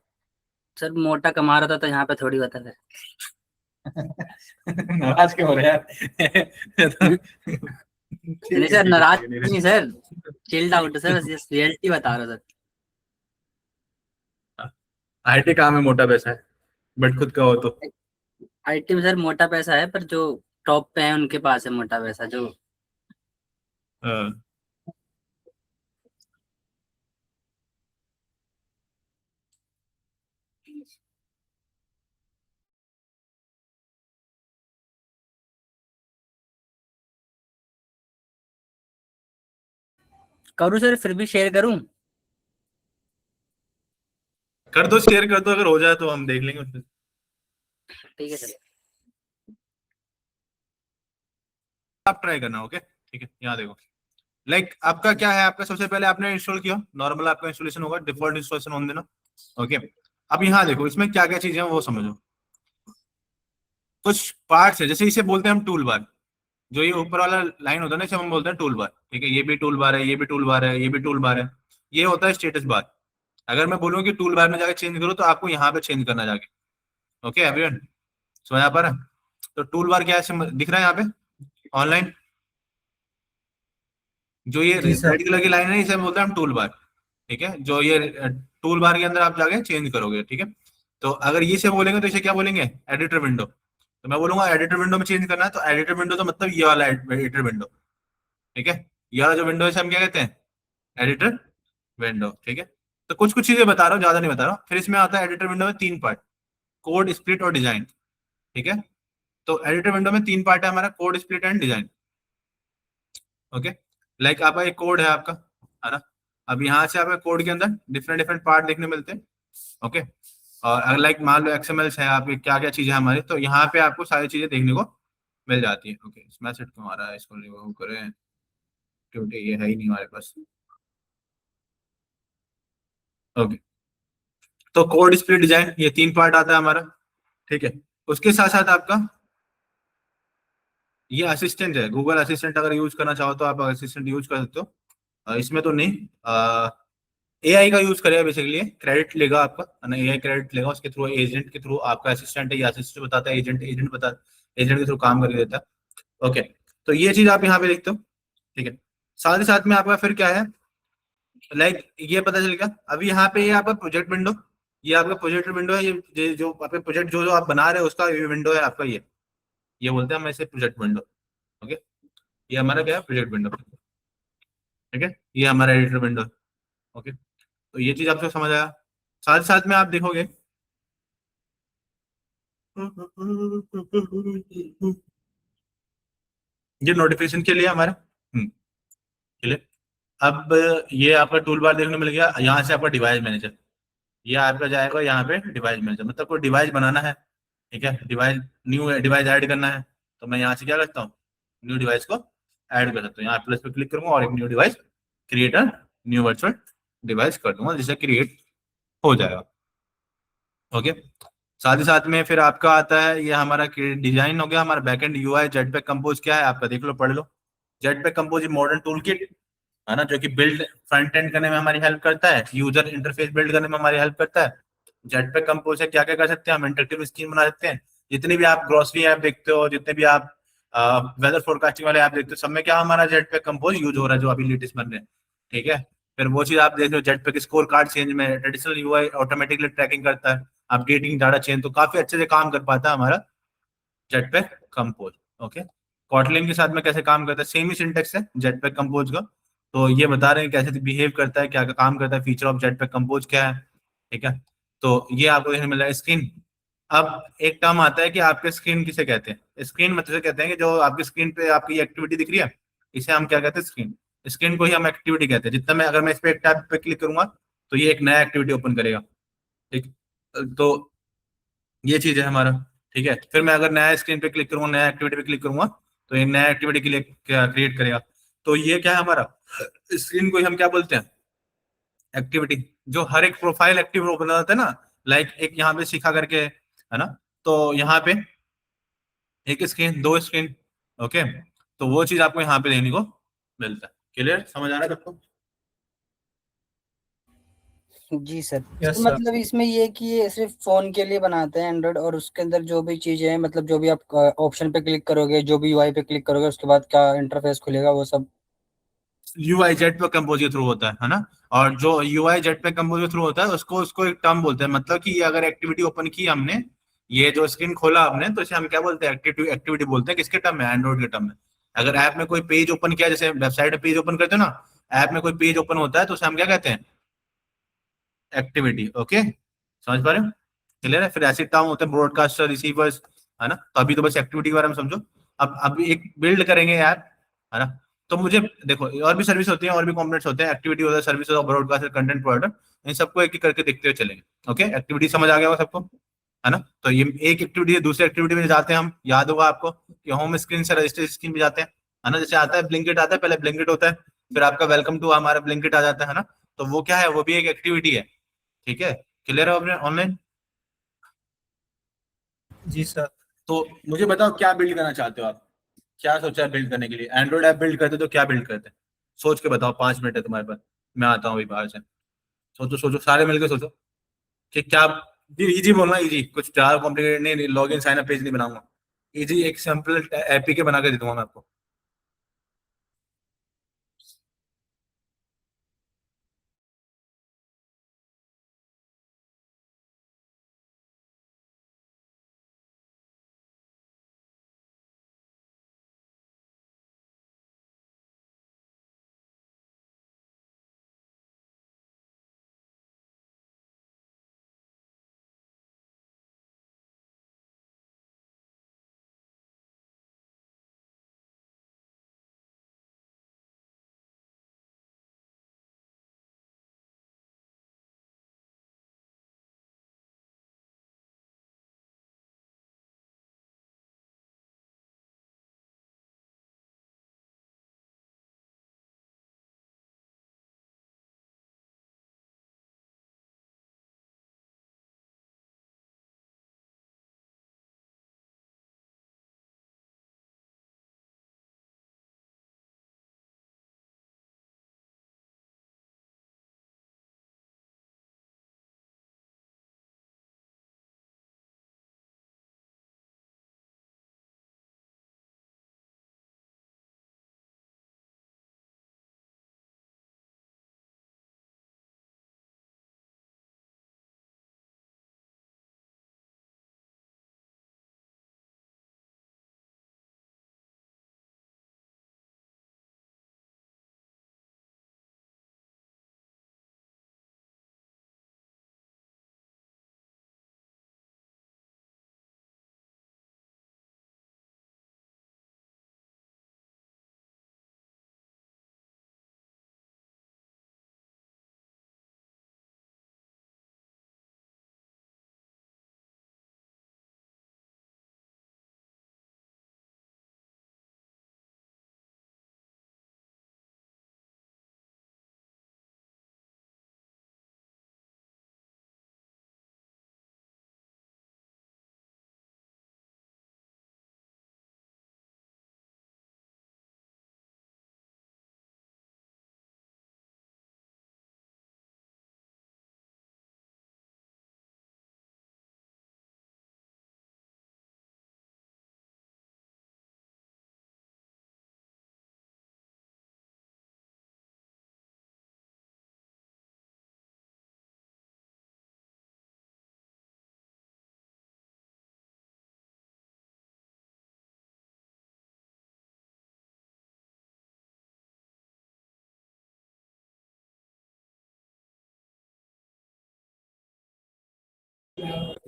सर मोटा कमा रहा था तो यहाँ पे थोड़ी होता है। नाराज क्यों हो रहे यार? नहीं सर, नाराज नहीं सर, चिल्ड आउट सर, बस रियलिटी बता रहा हूँ सर। आईटी काम में मोटा पैसा है, बट खुद का हो तो। IT में सर मोटा पैसा है, पर जो टॉप पे है उनके पास है मोटा पैसा जो। हाँ। करूँ सर, फिर भी शेयर करूँ? कर दो, शेयर कर दो, अगर हो जाए तो हम देख लेंगे उसमें। ठीक है सर। आप ट्राई करना, ओके ठीक है। यहाँ देखो, लाइक आपका क्या है, आपका सबसे पहले आपने इंस्टॉल किया, नॉर्मल आपका इंस्टॉलेशन होगा, डिफॉल्ट इंस्टॉलेशन होने देना। ओके, अब यहाँ देखो इसमें क्या क्या चीजें हैं वो समझो। कुछ पार्ट्स है, जैसे इसे बोलते हैं हम टूल बार। जो ये ऊपर वाला लाइन होता है ना, इसे हम बोलते हैं टूल बार। ठीक है, ये भी टूल बार है, ये भी टूल बार है, ये भी टूल बार है। ये होता है स्टेटस बार। अगर मैं बोलूँ कि टूल बार में जाके चेंज करो तो आपको यहाँ पे चेंज करना जाके। ओके एवरीवन, सो यहाँ पर तो टूल बार क्या है, दिख रहा है यहाँ पे ऑनलाइन? जो ये जी सर। रेड कलर की लाइन है इसे बोलते हैं हम टूल बार। ठीक है, जो ये टूल बार के अंदर आप जाके चेंज करोगे। ठीक है, तो अगर ये से बोलेंगे तो इसे क्या बोलेंगे, एडिटर विंडो। तो मैं बोलूंगा एडिटर विंडो में चेंज करना है, तो एडिटर विंडो तो मतलब ये वाला एडिटर विंडो। ठीक है, ये वाला जो विंडो है इसे हम क्या कहते हैं, एडिटर विंडो। ठीक है, तो कुछ कुछ चीजें बता रहा हूँ, ज्यादा नहीं बता रहा हूँ। फिर इसमें आता है एडिटर विंडो में 3 पार्ट, कोड, स्प्लिट और डिजाइन। ठीक है, तो एडिटर विंडो में 3 पार्ट है हमारा, code, split and design. Okay, like आपका एक कोड है आपका, है ना? अब यहाँ से आपके कोड के अंदर डिफरेंट डिफरेंट पार्ट देखने मिलते हैं। ओके, और अगर लाइक मान लो एक्सएमएल है आपके, क्या क्या चीजें हमारी, तो यहाँ पे आपको सारी चीजें देखने को मिल जाती है। ओके, इसमें सेट क्यों आ रहा है, इसको रिमूव करें क्योंकि ये है ही नहीं हमारे पास। ओके, तो कोड, स्प्लिट, डिजाइन, ये 3 पार्ट आता है हमारा। ठीक है, उसके साथ साथ आपका ये असिस्टेंट है, गूगल असिस्टेंट। अगर यूज करना चाहो तो आप असिस्टेंट यूज कर सकते हो। इसमें तो नहीं, एआई का यूज करेगा बेसिकली, क्रेडिट लेगा आपका, है ना? एआई क्रेडिट लेगा, उसके थ्रू, एजेंट के थ्रू आपका असिस्टेंट है, ये असिस्टेंट बताता है, एजेंट के थ्रू काम कर देता है। ओके, तो ये चीज आप यहाँ पे देखते हो। ठीक है, साथ ही साथ में आपका फिर क्या है, लाइक ये पता चल गया। अभी यहाँ पे ये आपका प्रोजेक्ट विंडो, ये आपका प्रोजेक्ट विंडो है। ये जो आपके प्रोजेक्ट जो जो आप बना रहे हो उसका ये विंडो है आपका, ये बोलते हैं हम इसे प्रोजेक्ट विंडो। ओके, ये हमारा क्या है, प्रोजेक्ट विंडो। ठीक है, ये हमारा एडिटर विंडो। ओके, तो ये चीज आपको समझ आया। साथ ही साथ में आप देखोगे ये नोटिफिकेशन के लिए हमारा क्लियर। अब ये आपका टूल बार देखने मिल गया। यहाँ से आपका डिवाइस मैनेजर, ये आपका जाएगा यहाँ पे डिवाइस मैनेजर, मतलब कोई डिवाइस बनाना है। ठीक है, डिवाइस, न्यू डिवाइस ऐड करना है, तो मैं यहाँ से क्या करता हूँ, न्यू डिवाइस को ऐड कर सकते हो। यहाँ प्लस पे क्लिक करूंगा और एक new device create a new virtual device कर दूंगा, जिससे क्रिएट हो जाएगा। ओके, साथ ही साथ में फिर आपका आता है, ये हमारा डिजाइन हो गया, हमारा बैकएंड यूआई जेटपैक कंपोज क्या है आपका देख लो, पढ़ लो। Jetpack Compose modern tool kit है ना, जो कि बिल्ड फ्रंट एंड करने में हमारी हेल्प करता है, यूजर इंटरफेस बिल्ड करने में हमारी हेल्प करता है। जेटपैक कंपोज से क्या क्या कर सकते हैं हम, इंटरेक्टिव स्क्रीन बना सकते हैं। जितने भी आप ग्रोसरी ऐप देखते हो, जितने भी आप वेदर फोरकास्टिंग वाले ऐप देखते हो, सब में क्या हमारा जेटपैक कंपोज यूज हो रहा है, जो अभी लेटेस्ट बन रहे हैं। ठीक है, फिर वो चीज आप देख रहे हो, जेटपैक स्कोर कार्ड चेंज में ट्रेडिशनल यूआई ऑटोमेटिकली ट्रैकिंग करता है, अपडेटिंग डाटा चेंज, तो काफी अच्छे से काम कर पाता है हमारा जेटपैक कंपोज। ओके, कॉटलिन के साथ में कैसे काम करता है, सेम ही सिंटेक्स है जेटपैक कंपोज का। तो ये बता रहे हैं कैसे बिहेव करता है, क्या क्या काम करता है, फीचर ऑफ जेटपैक कंपोज क्या है। ठीक है, तो ये आपको देखने मिल रहा है स्क्रीन। अब एक टर्म आता है कि आपके स्क्रीन किसे कहते हैं। स्क्रीन मतलब कहते हैं कि जो आपकी स्क्रीन पे आपकी एक्टिविटी दिख रही है, इसे हम क्या कहते हैं, स्क्रीन। स्क्रीन को ही हम एक्टिविटी कहते हैं। जितना मैं अगर मैं इस पे एक टैब पे क्लिक करूंगा तो ये एक नया एक्टिविटी ओपन करेगा। ठीक, तो ये चीज है हमारा। ठीक है, फिर मैं अगर नया स्क्रीन पे क्लिक करूंगा, नया एक्टिविटी पे क्लिक करूंगा, तो ये नया एक्टिविटी के लिए क्रिएट करेगा। तो ये क्या है हमारा, स्क्रीन को ही हम क्या बोलते हैं, एक्टिविटी। जो हर एक प्रोफाइल एक्टिव बना होता है ना, लाइक एक यहाँ पे सीखा करके है ना, तो यहाँ पे एक स्क्रीन, दो स्क्रीन। ओके, तो वो चीज आपको यहाँ पे देखने को मिलता है। क्लियर, समझ आ रहा है सबको? जी सर। यस तो सर। मतलब इसमें ये कि ये सिर्फ फोन के लिए बनाते हैं एंड्रॉइड, और उसके अंदर जो भी चीजें हैं, मतलब जो भी आप ऑप्शन पे क्लिक करोगे, जो भी यूआई पे क्लिक करोगे, उसके बाद क्या इंटरफेस खुलेगा वो सब। यूआई जेट पे कंपोज के थ्रू होता है ना। और जो यूआई जेट पे कंपोज के थ्रू होता है, उसको उसको एक टर्म बोलते हैं। मतलब कि ये अगर एक्टिविटी ओपन की हमने, ये जो स्क्रीन खोला हमने, तो इसे हम क्या बोलते हैं, एक्टिविटी एक्टिविटी बोलते हैं। किसके टर्म में, एंड्रॉइड के टर्म में। अगर ऐप में कोई पेज ओपन किया, जैसे वेबसाइट में पेज ओपन करते हो ना, ऐप में कोई पेज ओपन होता है तो उसे हम क्या कहते हैं, एक्टिविटी। ओके, समझ पा रहे हो? क्लियर है? फिर ऐसे टर्म होते हैं ब्रॉडकास्टर, रिसीवर्स, है ना। तो अभी तो बस एक्टिविटी के बारे में समझो। अब एक बिल्ड करेंगे यार, है ना। तो मुझे देखो, और भी सर्विस होती है, और भी कॉम्पोनेंट्स होते हैं, एक्टिविटी होता है, सर्विस होता है, ब्रॉडकास्टर, कंटेंट प्रोवाइडर। इन सबको एक एक करके देखते हुए चलेंगे। ओके, एक्टिविटी समझ आ गया होगा सबको, है ना। तो ये एक एक्टिविटी है, दूसरी एक्टिविटी में जाते हैं हम, याद होगा आपको कि होम स्क्रीन से रजिस्टर स्क्रीन पे जाते हैं, है ना। जैसे आता है ब्लिंकिट, आता है पहले ब्लिंकिट होता है, फिर आपका वेलकम टू हमारा ब्लिंकिट आ जाता है ना। तो वो क्या है, वो भी एक एक्टिविटी है। ठीक है, क्लियर है आपने ऑनलाइन? जी सर। तो मुझे बताओ क्या बिल्ड करना चाहते हो आप, क्या सोचा है बिल्ड करने के लिए? एंड्रॉइड ऐप बिल्ड करते हो तो क्या बिल्ड करते हैं, सोच के बताओ। 5 मिनट है तुम्हारे पास, मैं आता हूँ अभी बाहर से। सोचो सोचो, सारे मिलकर सोचो कि क्या। जी इजी बोलना, इजी, कुछ ज्यादा कॉम्प्लिकेटेड नहीं, log in sign up page नहीं बनाऊंगा। इजी एक सिंपल एपीके बना के दे दूंगा मैं आपको।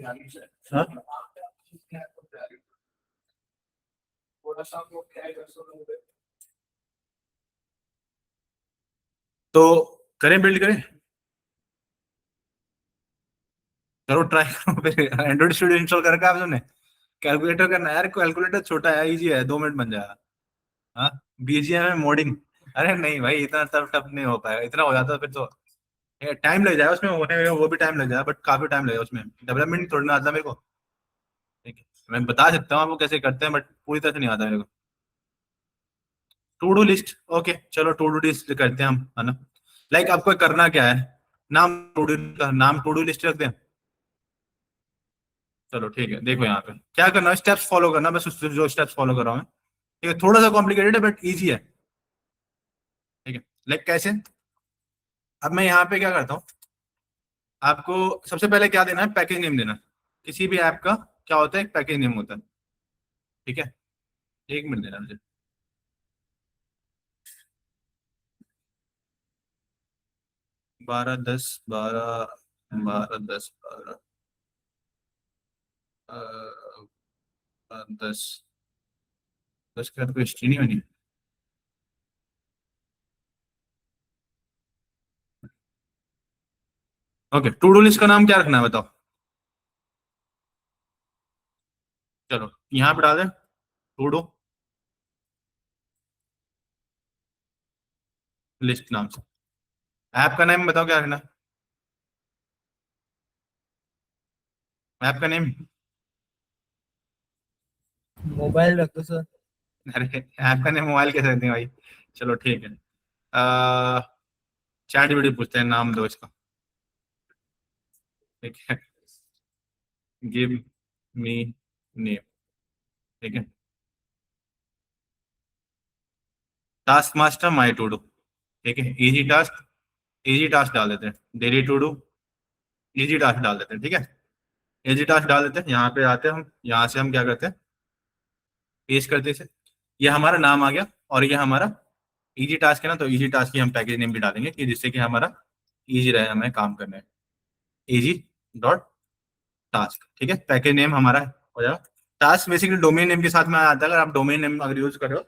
हाँ? तो करें, बिल्ड करें, करो ट्राई करो फिर। एंड्रॉइड स्टूडियो इंस्टॉल करके आप तुमने कैलकुलेटर करना है यार, कैलकुलेटर छोटा है, इजी है, 2 मिनट बन जाएगा। हाँ, बीजीएम में मोडिंग, अरे नहीं भाई इतना टफ नहीं हो पाएगा, इतना हो जाता फिर तो टाइम लग जाएगा उसमें होने में, वो भी टाइम लग जाएगा, बट काफी टाइम लगेगा उसमें, डेवलपमेंट थोड़ी ना आता मेरे को। ठीक है, मैं बता सकता हूँ आपको कैसे करते हैं, बट पूरी तरह से नहीं आता मेरे को। टू डू लिस्ट, ओके चलो टू डू लिस्ट करते हैं हम, है ना। लाइक आपको करना क्या है, नाम टू डू का नाम टू डू लिस्ट रख दें। चलो ठीक है, देखो यहाँ पे क्या करना है, स्टेप्स फॉलो करना, बस जो स्टेप्स फॉलो कर रहा हूँ मैं। ठीक है, थोड़ा सा कॉम्प्लिकेटेड है बट इजी है। ठीक है, लाइक कैसे, अब मैं यहाँ पे क्या करता हूँ, आपको सबसे पहले क्या देना है, पैकेज नेम देना। किसी भी ऐप का क्या होता है, एक पैकेज नेम होता है। ठीक है, 1 मिनट देना मुझे। बारह दस बारह, 12 10 12, 10 10 के बाद कोई हिस्ट्री नहीं बनी। ओके, टू डू लिस्ट का नाम क्या रखना है बताओ। चलो यहाँ पे डाल दें टू डू लिस्ट नाम से। ऐप का नेम बताओ क्या रखना है, ऐप का नेम। मोबाइल रख दो सर। अरे ऐप का नेम मोबाइल कैसे रखते हैं भाई। चलो ठीक है, चैट वीडियो पूछते हैं, नाम दो इसका। ठीक है, गिव मी नेम। ठीक है, task master my to do. ठीक है, इजी टास्क, इजी टास्क डाल देते हैं, daily to do, easy task डाल देते हैं। ठीक है, इजी टास्क डाल देते हैं, यहाँ पे आते हैं हम, यहाँ से हम क्या करते हैं, पेस्ट करते हैं इसे, ये हमारा नाम आ गया और ये हमारा इजी टास्क है ना, तो इजी टास्क की हम पैकेज नेम भी डालेंगे कि जिससे कि हमारा इजी रहे हमें काम करने में, इजी डॉट टास्क। ठीक है, पैकेज नेम हमारा हो जाएगा। टास्क बेसिकली डोमेन नेम के साथ में आता है, अगर आप डोमेन नेम अगर यूज कर रहे हो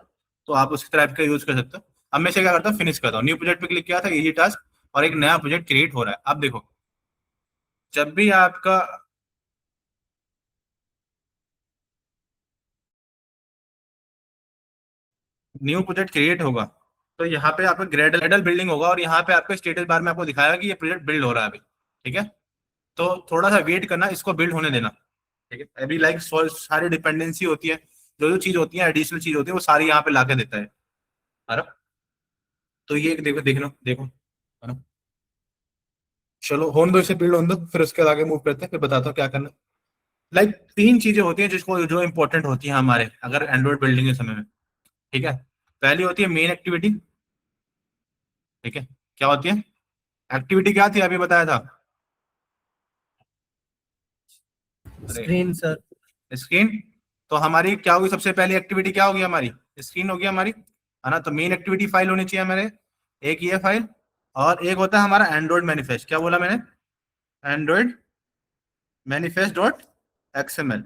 तो आप उस टाइप का यूज कर सकते हो। अब मैं इसे क्या करता हूँ, फिनिश करता हूँ, न्यू प्रोजेक्ट पे क्लिक किया था, इजी टास्क, और एक नया प्रोजेक्ट क्रिएट हो रहा है। अब देखो, जब भी आपका न्यू प्रोजेक्ट क्रिएट होगा तो यहाँ पे आपका ग्रेडल बिल्डिंग होगा, और यहाँ पे आपको स्टेटस बार में आपको दिखाएगा कि ये प्रोजेक्ट बिल्ड हो रहा है अभी। ठीक है, तो थोड़ा सा वेट करना, इसको बिल्ड होने देना। ठीक है, अभी लाइक सारी डिपेंडेंसी होती है, जो जो चीज होती है, एडिशनल चीज होती है, वो सारी यहाँ पे लाके देता है। है ना, तो ये देखो, देख लो, देखो, है ना। चलो होने दो, इसे बिल्ड होने दो, फिर उसके बाद आगे मूव करते हैं, फिर बताता हूँ क्या करना। लाइक 3 चीजें होती हैं जिसको जो इंपॉर्टेंट होती है हमारे अगर एंड्रॉइड बिल्डिंग के समय में। ठीक है, पहली होती है मेन एक्टिविटी। ठीक है, क्या होती है एक्टिविटी, क्या थी अभी बताया था, स्क्रीन सर। स्क्रीन। तो हमारी क्या होगी, सबसे पहली एक्टिविटी क्या होगी हमारी, स्क्रीन होगी हमारी, है ना। तो मेन एक्टिविटी फाइल होनी चाहिए हमारे, एक ये फाइल, और एक होता है हमारा एंड्रॉइड मैनिफेस्ट। क्या बोला मैंने, एंड्रॉइड मैनिफेस्ट डॉट एक्सएमएल।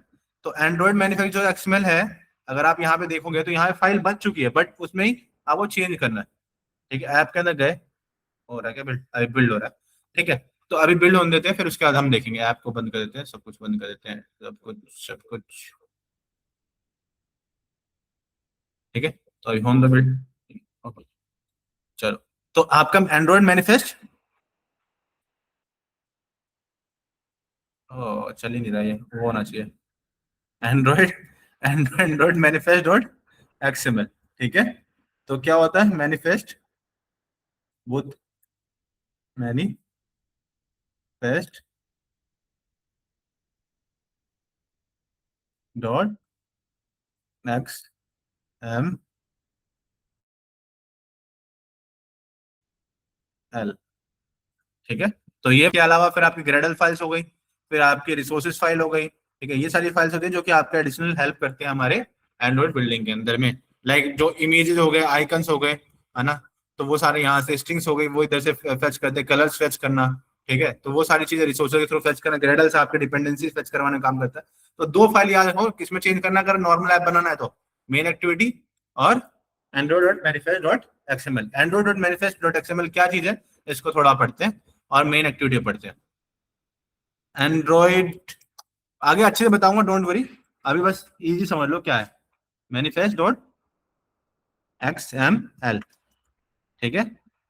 तो एंड्रॉइड मैनिफेस्ट जो एक्सएमएल है, अगर आप यहाँ पे देखोगे तो यहाँ फाइल बन चुकी है, बट उसमें ही आपको चेंज करना है। ठीक है, ऐप के अंदर गए, हो रहा है क्या बिल्ड, अभी बिल्ड हो रहा है। ठीक है, तो अभी बिल्ड होने देते हैं, फिर उसके बाद हम देखेंगे। ऐप को बंद कर देते हैं, सब कुछ बंद कर देते हैं, सब कुछ। ठीक है, तो अभी होम द बिल्ड। ओके, चलो, तो आपका एंड्रॉइड मैनिफेस्ट चल ही नहीं रहा, ये वो होना चाहिए, Android Android manifest dot XML. ठीक है, तो क्या होता है manifest booth manifest dot XML. ठीक है, तो ये के अलावा फिर आपकी ग्रेडल फाइल्स हो गई, फिर आपकी रिसोर्सेज फाइल हो गई। ठीक है, ये सारी फाइल्स होती है जो कि आपका एडिशनल हेल्प करते हैं हमारे एंड्रॉइड बिल्डिंग के अंदर में। लाइक जो इमेजेस हो गए, आइकन्स हो गए, है ना, तो वो सारे यहाँ से स्ट्रिंग्स हो गई, वो इधर से फेच करते हैं, कलर्स फेच करना। ठीक है, तो वो सारी चीजें रिसोर्सेज के थ्रू फेच करना, ग्रेडल से आपके डिपेंडेंसी फेच करवाने का काम करता है। तो दो फाइल याद रखो किसमें चेंज करना, अगर नॉर्मल ऐप बनाना है तो मेन एक्टिविटी और android.manifest.xml। android.manifest.xml क्या चीज है, इसको थोड़ा पढ़ते हैं और मेन एक्टिविटी पढ़ते हैं। एंड्रॉइड आगे अच्छे से बताऊंगा, डोंट वरी, अभी बस इजी समझ लो क्या है manifest.xml। ठीक है,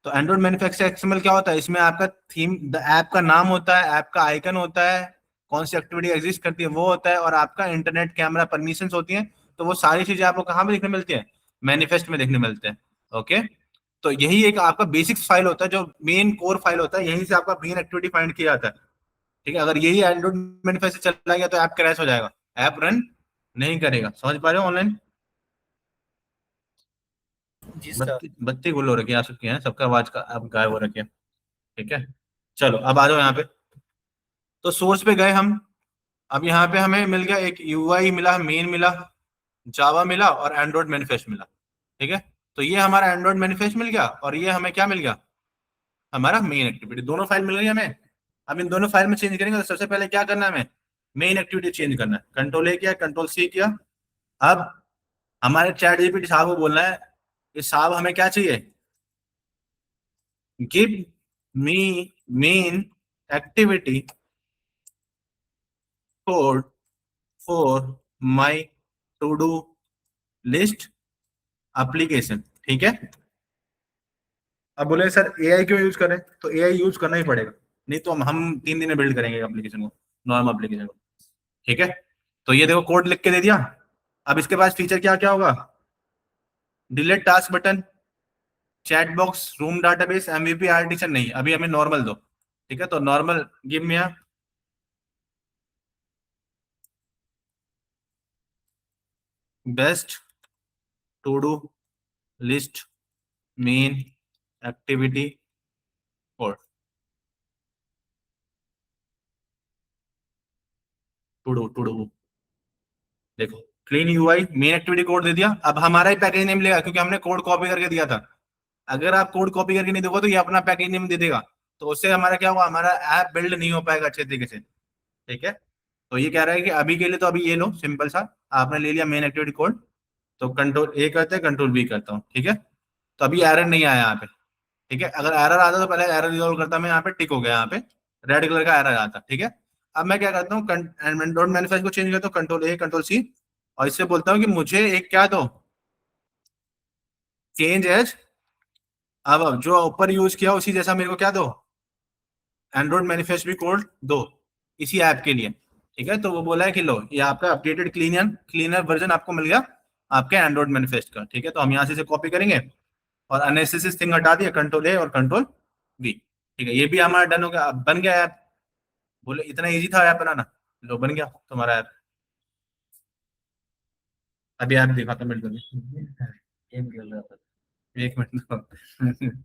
तो एंड्रॉइड मैन्युफैक्चर एक्सएमएल क्या होता है, इसमें आपका थीम, ऐप का नाम होता है, ऐप का आइकन होता है, कौन सी एक्टिविटी एग्जिस्ट करती है वो होता है, और आपका इंटरनेट कैमरा परमिशंस होती हैं। तो वो सारी चीजें आपको कहाँ पे देखने मिलती है, मैनिफेस्ट में देखने मिलते हैं। ओके, तो यही एक आपका बेसिक्स फाइल होता है, जो मेन कोर फाइल होता है, यहीं से आपका मेन एक्टिविटी फाइंड किया जाता है। ठीक है, अगर यही एंड्रॉइड मैनिफेस्ट से चला गया तो ऐप क्रैश हो जाएगा, ऐप रन नहीं करेगा। समझ पा रहे हो ऑनलाइन? जी सर। बत्ती बत्ती गुल हो रखी है, आ चुकी है, सबका आवाज का अब गायब हो रखी है। ठीक है, चलो अब आ जाओ यहाँ पे। तो सोर्स पे गए हम, अब यहाँ पे हमें मिल गया एक यूआई मिला, मेन मिला, जावा मिला और एंड्रॉइड मैनिफेस्ट मिला। ठीक है, तो ये हमारा एंड्रॉइड मैनिफेस्ट मिल गया और ये हमें क्या मिल गया, हमारा मेन एक्टिविटी। दोनों फाइल मिल गई हमें। अब इन दोनों फाइल में चेंज करेंगे तो सबसे पहले क्या करना है, हमें मेन एक्टिविटी चेंज करना है। कंट्रोल ए किया, कंट्रोल सी किया। अब हमारे चैट जीपीटी साहब को बोलना है कि साहब हमें क्या चाहिए, give me main activity code for my to do list application. ठीक है, अब बोले सर एआई क्यों यूज करें, तो एआई यूज करना ही पड़ेगा, नहीं तो हम 3 दिन में बिल्ड करेंगे एप्लीकेशन को, नॉर्मल एप्लीकेशन को। ठीक है, तो ये देखो कोड लिख के दे दिया। अब इसके पास फीचर क्या क्या होगा, delete task button, chat box, room database, MVP, आर्टिशन नहीं, अभी हमें नॉर्मल दो। ठीक है, तो normal give me best to do list main activity code, to do देखो clean UI, main activity code दे दिया। अब हमारा ही पैकेज नेम लेगा क्योंकि हमने कोड कॉपी करके दिया था। अगर आप कोड कॉपी करके नहीं दोगे तो ये अपना पैकेज नेम दे देगा, तो उससे हमारा क्या हुआ, हमारा ऐप बिल्ड नहीं हो पाएगा अच्छे तरीके से। ठीक है, तो ये कह रहा है कि अभी के लिए तो अभी ये लो, सिंपल सा आपने ले लिया मेन एक्टिविटी कोड, तो कंट्रोल ए करते हैं, कंट्रोल बी करता हूँ। ठीक है, तो अभी एरर नहीं आया यहाँ पे। ठीक है, अगर एरर आता तो पहले एरर रिजोल्व करता मैं, यहाँ पे टिक हो गया, यहाँ पे रेड कलर का एरर आता। ठीक है, अब मैं क्या करता हूँ, डॉट मैनिफेस्ट को चेंज करता हूँ, कंट्रोल ए कंट्रोल सी, और इससे बोलता हूँ कि मुझे एक क्या दो, चेंज एज। अब जो ऊपर यूज किया उसी जैसा मेरे को क्या दो, एंड्रॉइड मैनिफेस्ट भी कोड दो इसी ऐप के लिए। ठीक है, तो वो बोला है कि लो ये आपका अपडेटेड क्लीनर वर्जन आपको मिल गया आपके एंड्रॉइड मैनिफेस्ट का। ठीक है, तो हम यहाँ से कॉपी करेंगे और अननेसेसरी थिंग हटा दिया, कंट्रोल ए और कंट्रोल वी। ठीक है, ये भी हमारा डन हो गया, अब बन गया ऐप। बोले इतना इजी था ऐप बनाना, लो बन गया तुम्हारा ऐप। अभी ऐप दिखाता हूँ, मिनट गेम खेल रहा था, एक मिनट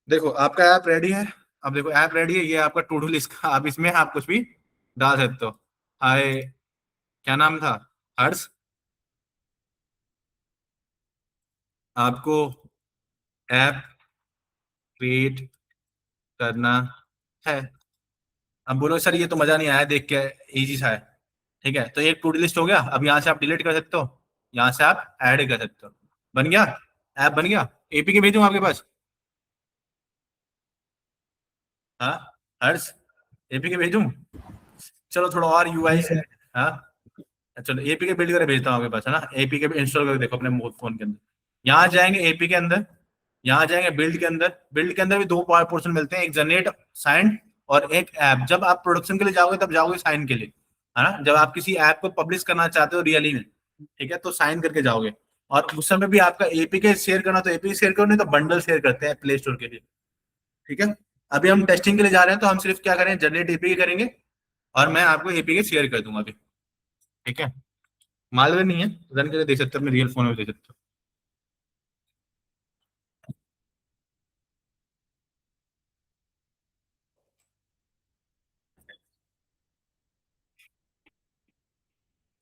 देखो आपका ऐप रेडी है। अब देखो ऐप रेडी है, ये आपका टू डू लिस्ट का, अब इसमें आप कुछ भी डाल सकते हो। हाय, क्या नाम था, हर्ष, आपको ऐप क्रिएट करना है। अब बोलो सर ये तो मजा नहीं आया देख के, इजी सा है। ठीक है, तो एक टू डी लिस्ट हो गया। अब यहाँ से आप डिलीट कर सकते हो, यहाँ से आप ऐड कर सकते हो। बन गया, ऐप बन गया। एपीके भेजूं आपके पास? हाँ हर्ष, एपीके भेजूं? चलो थोड़ा और यूआई। जी सर। हाँ चलो एपीके बिल्ड करके भेजता हूँ आपके पास, है ना। एपीके इंस्टॉल करके देखो अपने फोन के अंदर। यहाँ जाएंगे एपी के अंदर, यहाँ जाएंगे बिल्ड के अंदर। बिल्ड के अंदर भी दो पोर्शन मिलते हैं, एक जनरेट साइन और एक ऐप। जब आप प्रोडक्शन के लिए जाओगे तब जाओगे साइन के लिए, है ना। जब आप किसी ऐप को पब्लिश करना चाहते हो रियली में, ठीक है, तो साइन करके जाओगे। और उस समय भी आपका एपीके शेयर करना तो एपीके शेयर करो, नहीं तो बंडल शेयर करते हैं प्ले स्टोर के लिए, ठीक है। अभी हम टेस्टिंग के लिए जा रहे हैं, तो हम सिर्फ क्या करें, जनरेट एपीके करेंगे और मैं आपको एपीके शेयर कर दूंगा अभी, ठीक है। मालवेयर नहीं है, रन करके देख सकते हो, अपने रियल फोन में देख सकते हो।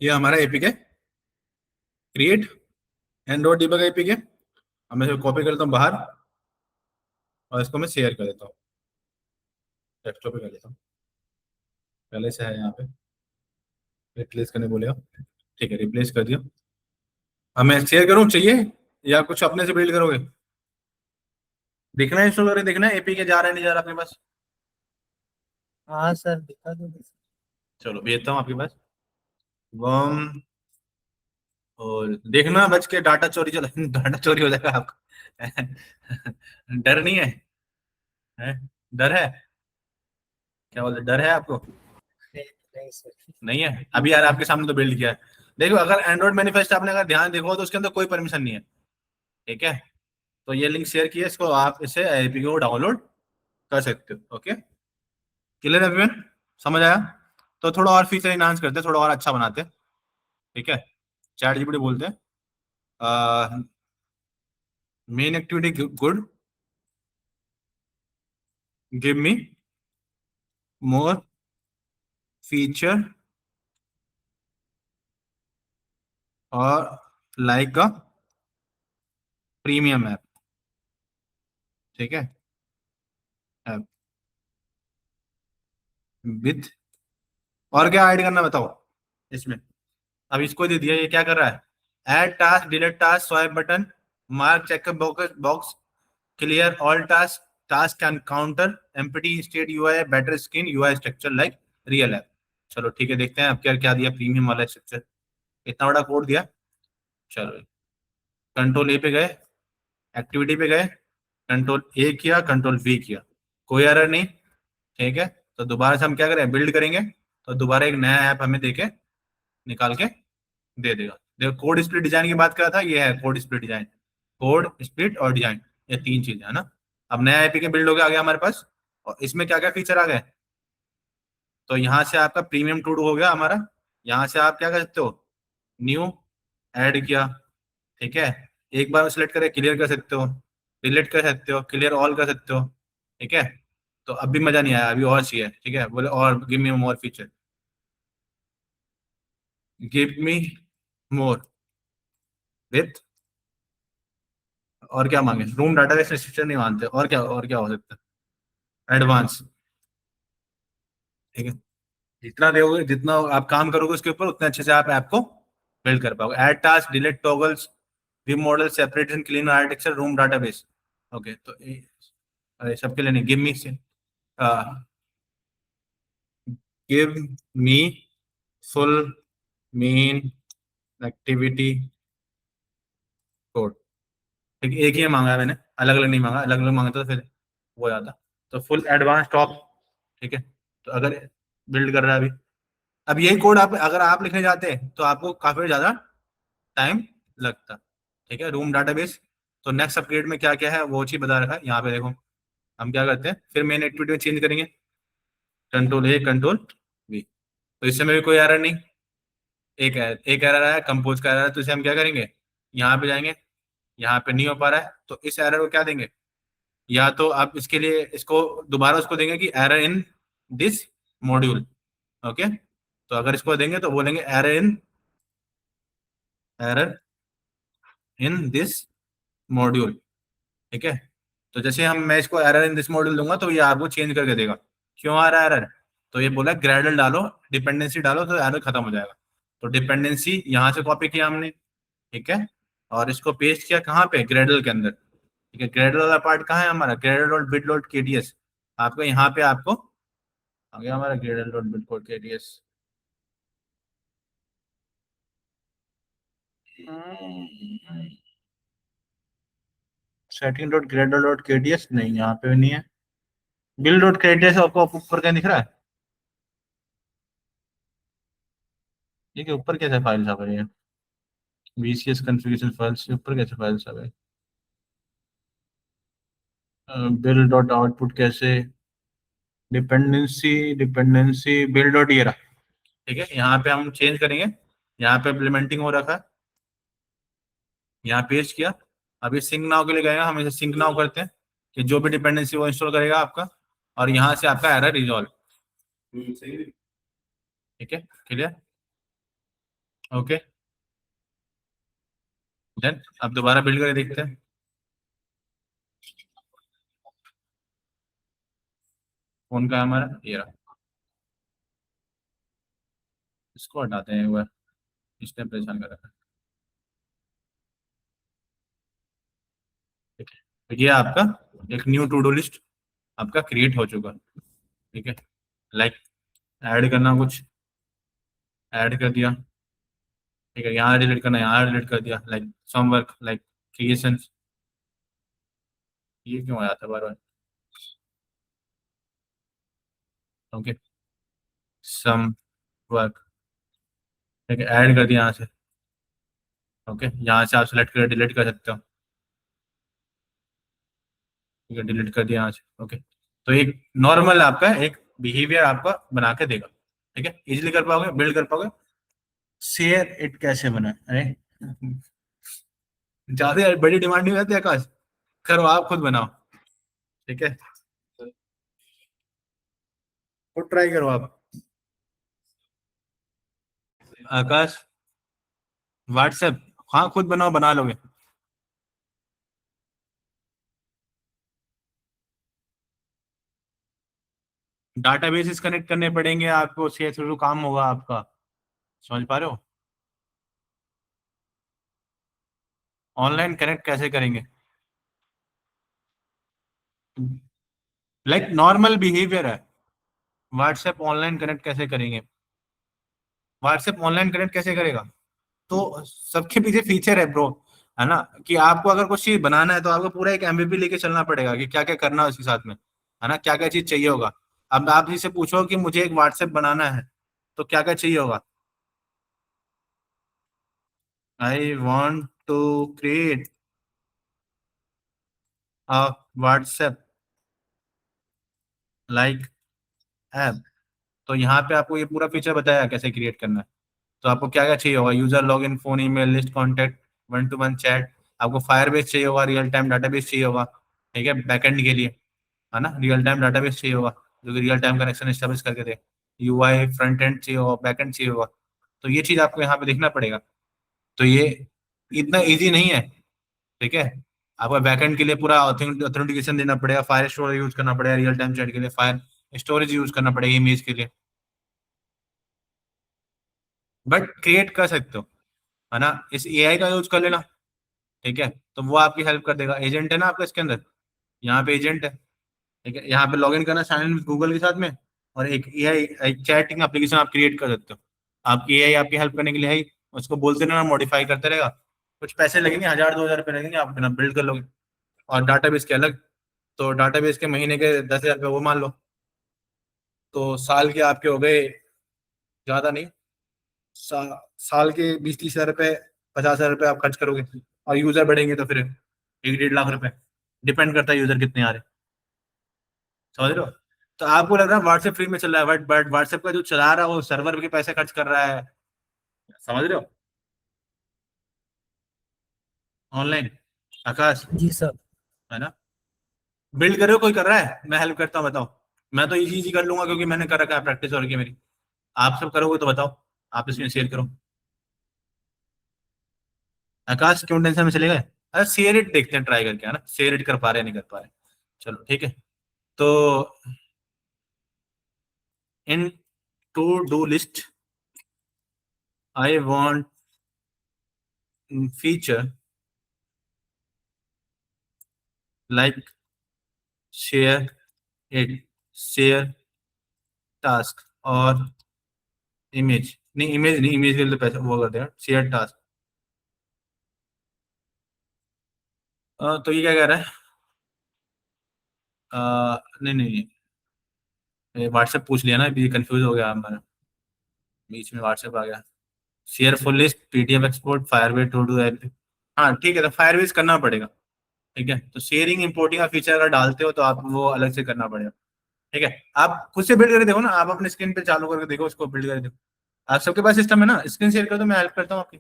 ये हमारा APK create Android debug APK. अब मैं कॉपी करता हूँ बाहर और इसको मैं शेयर कर देता हूँ, डेस्कटॉप पे कर देता हूँ। पहले से है यहाँ पे, रिप्लेस करने बोलेगा, ठीक है, रिप्लेस कर दिया। अब मैं शेयर करूँ चाहिए या कुछ अपने से बिल्ड करोगे? देखना है इंस्टॉल करके, देखना है एपीके जा रहा है नहीं जा रहा आपके पास। हाँ सर, दिखा दो बस। चलो भेजता हूँ आपके पास वम, और देखना बच के डाटा चोरी चला डाटा चोरी हो जाएगा आपका डर नहीं है, है? डर है? क्या बोलते, डर है आपको? नहीं नहीं सर। नहीं है? अभी यार आपके सामने तो बिल्ड किया है। देखो अगर एंड्रॉइड मैनिफेस्ट आपने अगर ध्यान देखो तो उसके अंदर कोई परमिशन नहीं है, ठीक है। तो ये लिंक शेयर किया, इसको आप इसे एपीके को डाउनलोड कर सकते हो, ओके। क्लियर एवरीवन, समझ आया? तो थोड़ा और फीचर इनहांस करते हैं, थोड़ा और अच्छा बनाते हैं, ठीक है। चैट जीपीटी बोलते हैं main activity good, give me मोर फीचर और लाइक अ प्रीमियम ऐप, ठीक है, ऐप विथ। और क्या ऐड करना बताओ इसमें? अब इसको दे दिया, ये क्या कर रहा है, add task, delete task, swipe button, mark checkup box, clear all task, task can counter, empty state UI, better skin UI structure like real app. चलो ठीक है, देखते हैं अब क्या क्या दिया प्रीमियम वाला स्ट्रक्चर। इतना बड़ा कोड दिया। चलो कंट्रोल ए पे गए, एक्टिविटी पे गए, कंट्रोल ए किया, कंट्रोल बी किया, कोई एरर नहीं, ठीक है। तो दोबारा से हम क्या करें, बिल्ड करेंगे, तो दोबारा एक नया ऐप हमें देके निकाल के दे देगा। देखो कोड स्प्लिट डिजाइन की बात कर रहा था, ये है code split design. Code split और डिजाइन, ये तीन चीजें है ना। अब नया एपीके बिल्ड हो गया, आ गया हमारे पास। और इसमें क्या क्या फीचर आ गए, तो यहाँ से आपका प्रीमियम टूड हो गया हमारा। यहाँ से आप क्या कर सकते हो, न्यू ऐड किया, ठीक है, एक बार सिलेक्ट करके क्लियर कर सकते हो, डिलीट कर सकते हो, क्लियर ऑल कर सकते हो, ठीक है। तो अब भी मजा नहीं आया, अभी और चाहिए, ठीक है, बोले और give me more feature, give me more with, और क्या मांगे, रूम डाटाबेस रिस्ट्रिक्शन नहीं मानते, और क्या हो सकता है, एडवांस, ठीक है। जितना दोगे, जितना आप काम करोगे उसके ऊपर, उतने अच्छे से आप ऐप को बिल्ड कर पाओगे। Add task, delete toggles, view model, separation, clean architecture, room database, okay. तो अरे सबके लिए नहीं, give me full main activity code, ठीक है। एक ही मांगा है मैंने, अलग अलग नहीं मांगा, अलग अलग मांगा तो फिर वो जाता। तो फुल एडवांस टॉप, ठीक है। तो अगर बिल्ड कर रहा है अभी, अब यही कोड आप अगर आप लिखने जाते हैं तो आपको काफी ज्यादा टाइम लगता, ठीक है। रूम डाटाबेस, तो नेक्स्ट अपग्रेड में क्या क्या है वो चीज बता रखा है यहाँ पे, देखो हम क्या करते हैं, फिर मेन एक्टिविटी में चेंज करेंगे, कंट्रोल ए कंट्रोल बी, तो इससे में भी कोई एरर नहीं। एक एरर आया, कंपोज का एरर, तो इसे हम क्या करेंगे, यहाँ पे जाएंगे, यहाँ पे नहीं हो पा रहा है, तो इस एरर को क्या देंगे, या तो आप इसके लिए इसको दोबारा उसको देंगे कि error in this module, okay. तो अगर इसको देंगे तो बोलेंगे एरर इन दिस मॉड्यूल, ठीक है। तो जैसे हम मैं इसको एरर इन दिस मॉड्यूल दूंगा तो ये आपको चेंज करके देगा, क्यों आ रहा है एरर, तो ये बोला ग्रेडल डालो, डिपेंडेंसी डालो तो एरर खत्म हो जाएगा। तो डिपेंडेंसी यहाँ से कॉपी किया हमने, ठीक है, और इसको पेस्ट किया कहाँ पे, ग्रेडल के अंदर, ठीक है। ग्रेडल वाला पार्ट कहाँ है हमारा, Gradle dot bit dot KDS, आपको यहाँ पे आपको आ गया हमारा Gradle dot bit dot KDS. Setting dot Gradle dot KDS नहीं, यहाँ पे भी नहीं है। बिल डॉट केडीएस आपको ऊपर क्या दिख रहा है, ठीक है, ऊपर कैसे फाइल्स आ गई है, VCS कॉन्फ़िगरेशन फाइल्स के ऊपर कैसे फाइल्स आ गए, बिल डॉट आउटपुट कैसे, डिपेंडेंसी डिपेंडेंसी बिल डॉट ये रहा, ठीक है। यहाँ पे हम चेंज करेंगे, यहाँ पे इम्प्लीमेंटिंग हो रखा है, यहाँ पेस्ट किया। अभी सिंक नाउ के लिए गएगा, हम इसे सिंक नाउ करते हैं कि जो भी डिपेंडेंसी वो इंस्टॉल करेगा आपका, और यहाँ से आपका एरर रिजॉल्व, ठीक है, क्लियर, ओके। देन अब दोबारा बिल्ड करके देखते हैं। फोन का हमारा ये रहा, इसको हटाते हैं एक बार, इसने परेशान कर रखा है, ठीक है। तो ये आपका एक न्यू टू डू लिस्ट आपका क्रिएट हो चुका, ठीक है। लाइक ऐड करना, कुछ ऐड कर दिया, ठीक है, यहाँ डिलीट करना, यहाँ डिलीट कर दिया, like some work, like creation, ये क्यों आया था बार बार, ओके, सम वर्क, ठीक है, ऐड कर दिया यहाँ से, ओके, यहाँ से आप सेलेक्ट कर डिलीट कर सकते हो, ठीक है, डिलीट कर दिया यहाँ से, ओके। तो एक नॉर्मल आपका एक बिहेवियर आपका बना के देगा, ठीक है, इजिली कर पाओगे, बिल्ड कर पाओगे। शेयर इट कैसे बना, अरे ज्यादा बड़ी डिमांड नहीं रहती आकाश, करो आप खुद बनाओ, ठीक है, खुद ट्राई करो आप। आकाश व्हाट्सएप, हाँ खुद बनाओ, बना लोगे। डाटाबेसेस कनेक्ट करने पड़ेंगे आपको, उसके थ्रू काम होगा आपका, समझ पा रहे हो। ऑनलाइन कनेक्ट कैसे करेंगे, लाइक नॉर्मल बिहेवियर है, व्हाट्सएप ऑनलाइन कनेक्ट कैसे करेंगे, व्हाट्सएप ऑनलाइन कनेक्ट कैसे करेगा, तो सबके पीछे फीचर है ब्रो, है ना, कि आपको अगर कुछ चीज बनाना है तो आपको पूरा एक MVP लेके चलना पड़ेगा कि क्या क्या करना है उसके साथ में, है ना, क्या क्या चीज चाहिए होगा। अब आप जिसे पूछो कि मुझे एक व्हाट्सएप बनाना है तो क्या क्या चाहिए होगा, I want to create a WhatsApp like app, तो यहाँ पे आपको ये पूरा फीचर बताया कैसे क्रिएट करना है। तो आपको क्या क्या चाहिए होगा, user login, phone, email, list, contact, one two one chat, आपको फायरबेस चाहिए होगा, रियल टाइम डाटाबेस चाहिए होगा, ठीक है, बैकएंड के लिए, है ना, रियल टाइम डाटाबेस चाहिए होगा जो कि रियल टाइम कनेक्शन एस्टेब्लिश करके दे, UI फ्रंट एंड चाहिए होगा, बैकएंड चाहिए होगा। तो ये चीज आपको यहाँ पे देखना पड़ेगा। तो ये इतना इजी नहीं है, ठीक है, आपको बैकएंड के लिए पूरा ऑथेंटिकेशन देना पड़ेगा, फायर स्टोरेज यूज करना पड़ेगा, रियल टाइम चैट के लिए फायर स्टोरेज यूज करना पड़ेगा, इमेज के लिए, बट क्रिएट कर सकते हो, है ना। इस AI का यूज कर लेना, ठीक है, तो वो आपकी हेल्प कर देगा। एजेंट है ना आपका इसके अंदर, यहाँ पे एजेंट है, ठीक है, यहाँ पे लॉगिन करना, साइन इन गूगल के साथ में, और एक AI एक चैटिंग एप्लीकेशन आप क्रिएट कर सकते हो। आपकी AI आपकी हेल्प करने के लिए है ही, उसको बोलते रहना, मॉडिफाई करते रहेगा, कुछ पैसे लगेंगे, 1000-2000 रुपये लगेंगे, आप बिना बिल्ड कर लोगे। और डाटाबेस के अलग, तो डाटाबेस के महीने के 10,000 रुपये वो मान लो, तो साल के आपके हो गए, ज्यादा नहीं, साल के 20-30 हज़ार रुपये, 50,000 रुपये आप खर्च करोगे, और यूजर बढ़ेंगे तो फिर 1-1.5 लाख रुपए, डिपेंड करता है यूजर कितने आ रहे हैं, समझ रहे हो। तो आपको लग रहा है व्हाट्सएप फ्री में चल रहा है, बट व्हाट्सएप का जो चला रहा है वो सर्वर के पैसे खर्च कर रहा है, समझ रहे हो, ऑनलाइन। आकाश, जी सर। है ना, बिल्ड कर रहे हो, कोई कर रहा है, मैं हेल्प करता हूँ, बताओ। मैं तो इजी इजी कर लूंगा क्योंकि मैंने कर रखा है, प्रैक्टिस हो रही है मेरी। आप सब करोगे तो बताओ, आप इसमें शेयर करो। आकाश क्यों टेंशन में चले गए, अरे शेयर इट देखते हैं ट्राई करके, है ना, शेयर इट कर पा रहे नहीं कर पा रहे, चलो ठीक है। तो in to do list I want feature like share it, share task और इमेज नहीं, इमेज नहीं, इमेज के लिए तो पैसा वो कर देगा, शेयर टास्क। तो ये क्या कह रहा है? नहीं नहीं नहीं, व्हाट्सएप पूछ लिया ना, अभी कंफ्यूज हो गया हमारा, बीच में व्हाट्सएप आ गया। Share full list, PDF export, Firebase to do. हाँ ठीक है, तो फायरबेस करना पड़ेगा। ठीक है, तो शेयरिंग इंपोर्टिंग का फीचर अगर डालते हो तो आप वो अलग से करना पड़ेगा। ठीक है, आप खुद से बिल्ड करके देखो ना, आप अपने स्क्रीन पे चालू करके देखो, उसको बिल्ड करके देखो। आप सबके पास सिस्टम है ना, स्क्रीन शेयर कर दो, मैं हेल्प करता हूँ आपकी।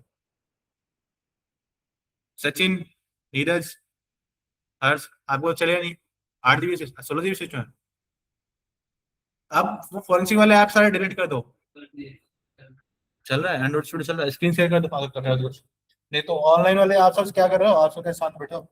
सचिन, नीरज, हर्ष, आपको चलेगा नहीं? 8 GB 16 GB सिस्टम है। अब वो फॉरेंसिक वाले ऐप सारे डिलीट कर दो। चल रहा है एंड्रॉइड स्टूडियो, चल रहा है, स्क्रीन शेयर कर दो, पागल कर रहे हो तो कुछ नहीं। तो ऑनलाइन वाले आप सब क्या कर रहे हो? आप सब के साथ बैठे हो।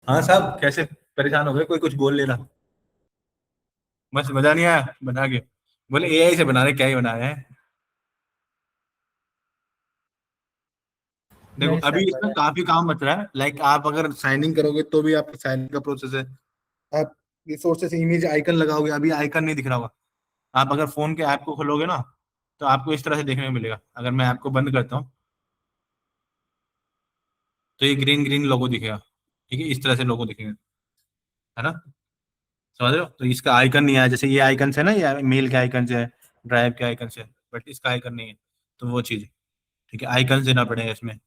हाँ साहब, कैसे परेशान हो गए? कोई कुछ बोल लेना, बस मजा नहीं आया बना के? बोले एआई से बना रहे, क्या ही बना रहे हैं। देखो नहीं अभी सर, इसमें बता। काफी काम बच रहा है, लाइक आप अगर साइन इन करोगे तो भी आपका साइन इन का प्रोसेस है। आप रिसोर्सेस इमेज आइकन लगाओगे, अभी आइकन नहीं दिख रहा होगा। आप अगर फोन के ऐप को खोलोगे ना, तो आपको इस तरह से देखने को मिलेगा। अगर मैं ऐप को बंद करता हूँ तो ये ग्रीन ग्रीन लोगो दिखेगा। ठीक है, इस तरह से लोगो दिखेगा, है ना? समझ रहे हो? तो इसका आइकन नहीं आया, जैसे ये आइकन है ना, ये मेल के आइकन है, ड्राइव के आइकन है, बट इसका आइकन नहीं है। तो वो चीज है। ठीक है, आइकन देना पड़ेगा इसमें।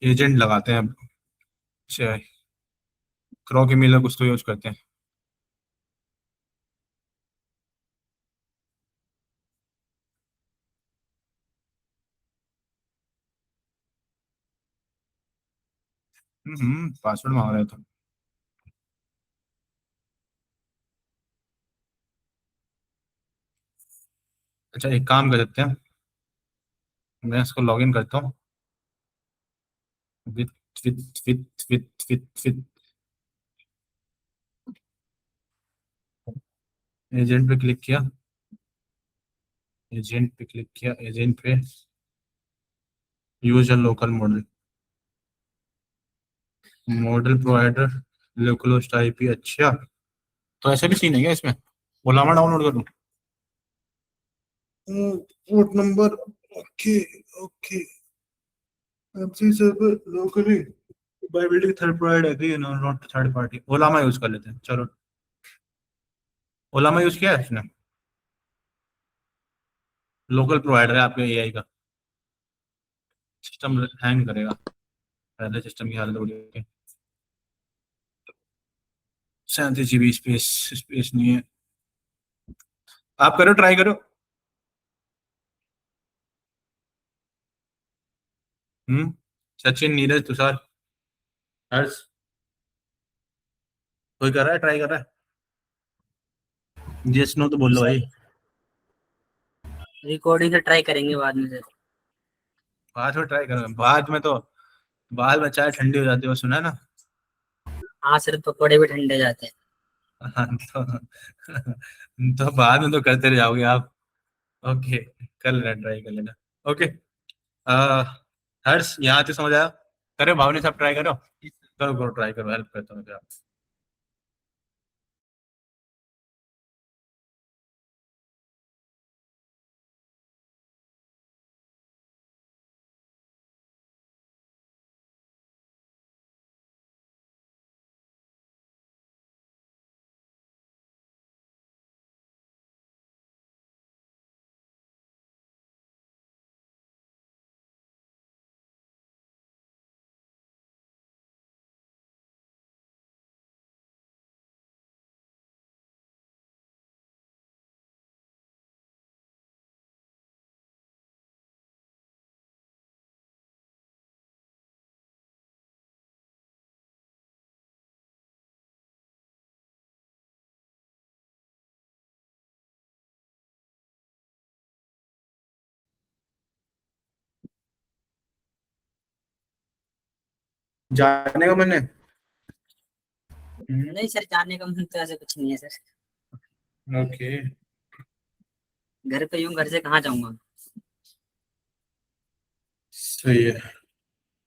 एजेंट लगाते हैं अब, क्रॉक ईमेल कुछ तो यूज करते हैं। पासवर्ड मांग रहे थे। अच्छा, एक काम कर सकते हैं, मैं इसको लॉग इन करता हूँ with with with with with with agent पे क्लिक किया, एजेंट पे क्लिक किया, एजेंट पे use a local model, model provider, local host IP. अच्छा, तो ऐसे भी सीन है क्या इसमें? ओलामा डाउनलोड कर लूँ? Port number, okay okay, MC server locally by building third provider agree not third party. Ollama use कर लेते हैं, चलो। ओलामा यूज किया है इसने? लोकल प्रोवाइडर है आपके एआई का। सिस्टम हैंग करेगा, पहले सिस्टम की हालत बुरी है। 37 GB स्पेस, स्पेस नहीं है। आप करो, ट्राई करो। सचिन, नीरज, तुषार, हर्ष, कोई कर रहा है, ट्राई कर रहा है? यस नो तो बोल लो भाई। रिकॉर्डिंग से ट्राई करेंगे बाद में सर। बाद में ट्राई करो, बाद में चाय ठंडी हो जाती है, वो सुना है ना। हाँ सर, पकौड़े भी ठंडे जाते हैं। हाँ, तो बाद में तो करते रह जाओगे आप। ओके, कर लेना, ट्राई कर लेना। ओके। हर्ष, यहाँ तो समझ आया। करो भावनी साहब, ट्राई करो, करो करो, ट्राई करो, हेल्प करता हूँ क्या। जाने का मन है। नहीं सर, जाने का मन तो ऐसा कुछ नहीं है सर। ओके, घर पे यूं, घर से कहाँ जाऊंगा। सही है।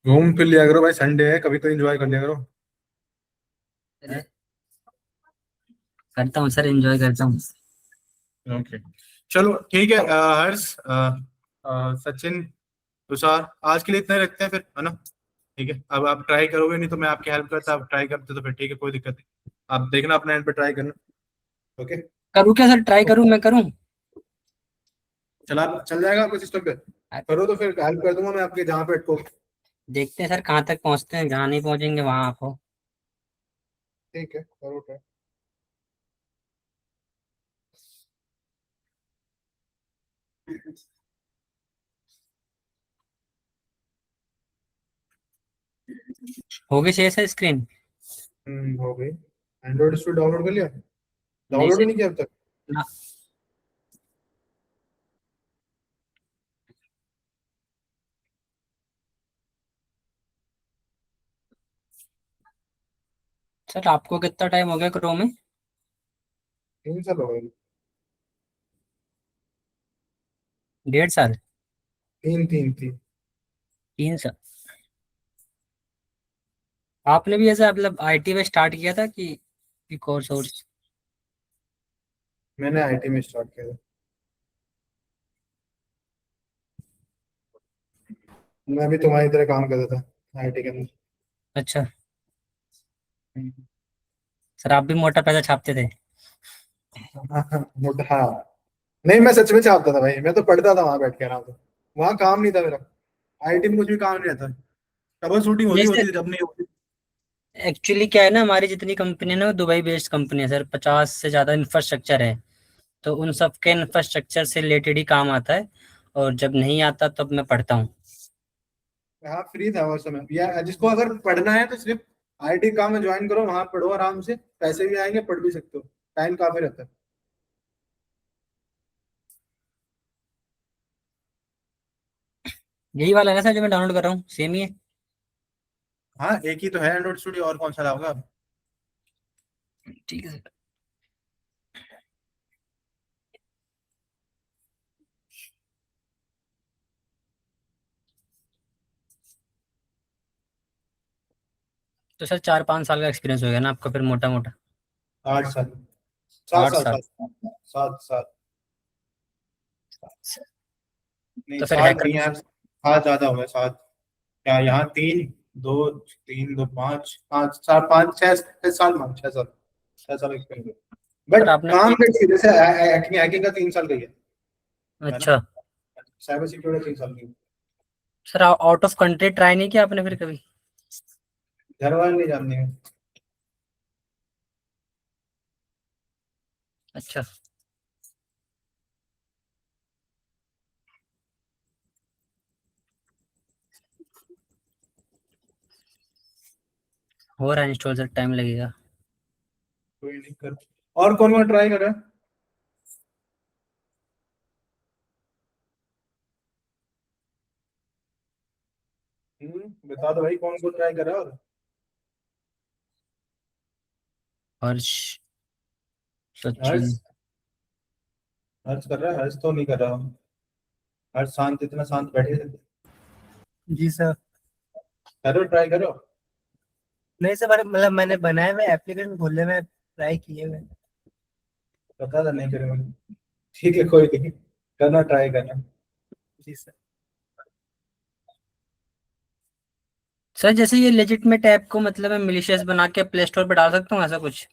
घूम फिर लिया करो भाई, संडे है, कभी तो एंजॉय कर लिया करो। अरे, करता हूँ सर, एंजॉय करता हूँ। ओके, चलो ठीक है। हर्ष, सचिन, तुषार, आज के लिए इतना ही रखते हैं फिर, है ना। ठीक है, अब आप ट्राई करोगे, नहीं तो मैं आपकी हेल्प करता, आप ट्राई करते तो फिर ठीक है, कोई दिक्कत नहीं। आप देखना अपने एंड पे, ट्राई करना। ओके, करूँ क्या सर, ट्राई करूँ, मैं करूँ। चल जाएगा आपके सिस्टम पे। करो तो फिर हेल्प कर दूंगा मैं आपके, जहाँ पे अटको। देखते हैं सर कहाँ तक पहुँचते हैं, जहाँ नहीं पहुँचेंगे वहां आपको। ठीक है, करो ट्राई। हो गई शेयर सर स्क्रीन। हो गई। एंड्रॉइड स्टूडियो डाउनलोड कर लिया? नहीं डाउनलोड सर। ही नहीं किया अब तक? ना सर, आपको कितना टाइम हो गया क्रोम में। 3 साल हो गए। 1.5 साल। तीन तीन तीन। 3 साल। आपने भी ऐसा मतलब आईटी में स्टार्ट किया था कि कोर्स और। मैंने आईटी में स्टार्ट किया था। मैं भी तुम्हारी तरह काम करता था आईटी के अंदर। अच्छा सर, आप भी मोटा पैसा छापते थे। मोटा, हाँ। नहीं, मैं सच में चाहता था भाई, मैं तो पढ़ता था वहां बैठ के आराम से। वहां काम नहीं था मेरा। आईटी में कुछ भी काम नहीं रहता। डबल शूटिंग होती नहीं होती सर, थी, जब नहीं होती। एक्चुअली क्या है ना, हमारी जितनी कंपनी है ना वो दुबई बेस्ड कंपनी है सर, 50 से ज्यादा इंफ्रास्ट्रक्चर है। तो उन सब के इंफ्रास्ट्रक्चर से रिलेटेड ही काम आता है। और जब नहीं आता तब मैं पढ़ता हूँ। हाँ, फ्री था उस समय, या जिसको अगर पढ़ना है तो सिर्फ आईटी काम में ज्वाइन करो, वहां पढ़ो आराम से, पैसे भी आएंगे, पढ़ भी सकते हो। टाइम काफी रहता है। यही वाला है ना सर जो मैं डाउनलोड कर रहा हूँ, सेम ही है। हाँ, एक ही तो है एंड्रॉइड स्टूडियो, और कौन सा लाओगे आप? ठीक है सर। तो सर 4-5 साल का एक्सपीरियंस हो गया ना आपका फिर, मोटा मोटा। 8 साल। सात आठ साल साल सात सात सात। नहीं, तो फिर सात हैकर। नहीं यार, सात ज्यादा हो गया, सात। क्या यहाँ तीन, दो, तीन दो पाँच, पाँच चार, पाँच छह, 6 साल मान, 6 साल, 6 साल एक्सपीरियंस। सर बट आपने काम कोई। कैसे, जैसे हैकिंग हैकिंग का 3 साल का ही है ना। अच्छा साइबर सिक्योरिटी 3 साल की। Sir, out of country try नहीं किया आपने फिर कभी। घर वाले नहीं जानते हैं। अच्छा, हो रहा है इंस्टॉल सर, टाइम लगेगा। कोई नहीं कर। और कौन कौन ट्राई कर रहा है? बता दो भाई कौन कौन ट्राई कर रहा है। और हर्ष, सचिन। हर्ष, हर्ष कर रहा है? हर्ष तो नहीं कर रहा। हर्ष शांत, इतना शांत बैठे थे। जी सर। करो, ट्राई करो। नहीं सर, मतलब मैंने बनाए हुए एप्लीकेशन खोले में ट्राई किए हुए। पता था नहीं करेंगे। ठीक है, कोई नहीं, करना, ट्राई करना। जी सर। सर जैसे ये लेजिटमेट ऐप को मतलब मैं मिलिशियस बना के प्ले स्टोर पे डाल सकता हूँ, ऐसा कुछ?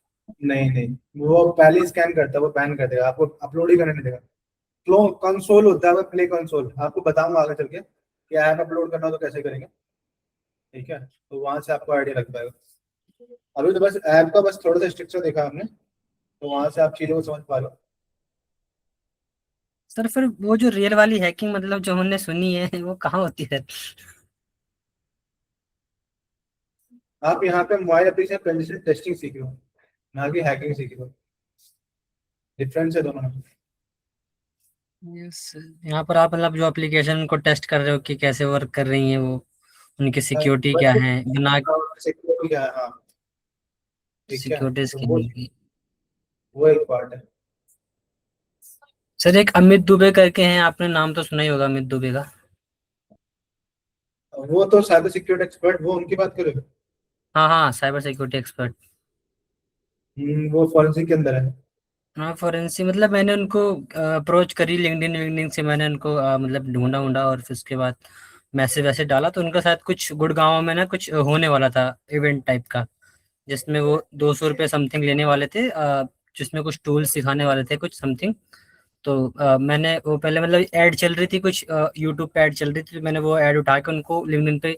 नहीं नहीं, वो पहले ही स्कैन करता है, वो बैन कर देगा आपको, अपलोड ही करने नहीं देगा। क्लो कंसोल होता है वो, प्ले कंसोल, आपको बताऊंगा आगे चल के कि ऐप अपलोड करना हो तो कैसे करेंगे। ठीक है, तो वहां से आपको आइडिया लग पाएगा। अभी तो बस ऐप का बस थोड़ा सा स्ट्रक्चर देखा हमने, तो वहां से आप चीजों को समझ पा लो। सर फिर वो जो रियल वाली हैकिंग मतलब जो हमने सुनी है वो कहाँ होती है? आप यहाँ पे मोबाइल एप्लीकेशन पेनिट्रेशन टेस्टिंग सीख रहे हो, ना कि हैकिंग सीख रहे हो। डिफरेंस है दोनों में। यस। यहाँ पर आप मतलब जो एप्लीकेशन को टेस्ट कर रहे हो कि कैसे वर्क कर रही है वो, उनकी सिक्योरिटी क्या है, बिना सिक्योरिटी क्या है, हाँ। ठीक है, सिक्योरिटी तो वो स्कैनिंग की। वो एक पार्ट है। सर एक अमित दुबे करके हैं, आपने नाम तो सुना ही होगा अमित दुबे का। वो तो साइबर सिक्योरिटी एक्सपर्ट, वो उनकी बात करो। हाँ हाँ, साइबर सिक्योरिटी एक्सपर्ट। वो फॉरेंसिक के अंदर है। हाँ फॉरेंसिक, मतलब मैंने उनको अप्रोच करी लिंक्डइन विंक्डइन से, मैंने उनको मतलब ढूंढा ढूंढा और फिर उसके बाद मैसेज वैसे डाला, तो उनका शायद कुछ गुड़गांव में ना कुछ होने वाला था इवेंट टाइप का, जिसमें वो 200 रुपये समथिंग लेने वाले थे, जिसमें कुछ टूल्स सिखाने वाले थे कुछ समथिंग। तो मैंने वो पहले मतलब ऐड चल रही थी कुछ, यूट्यूब पे ऐड चल रही थी, तो मैंने वो ऐड उठा के उनको लिंक्डइन पे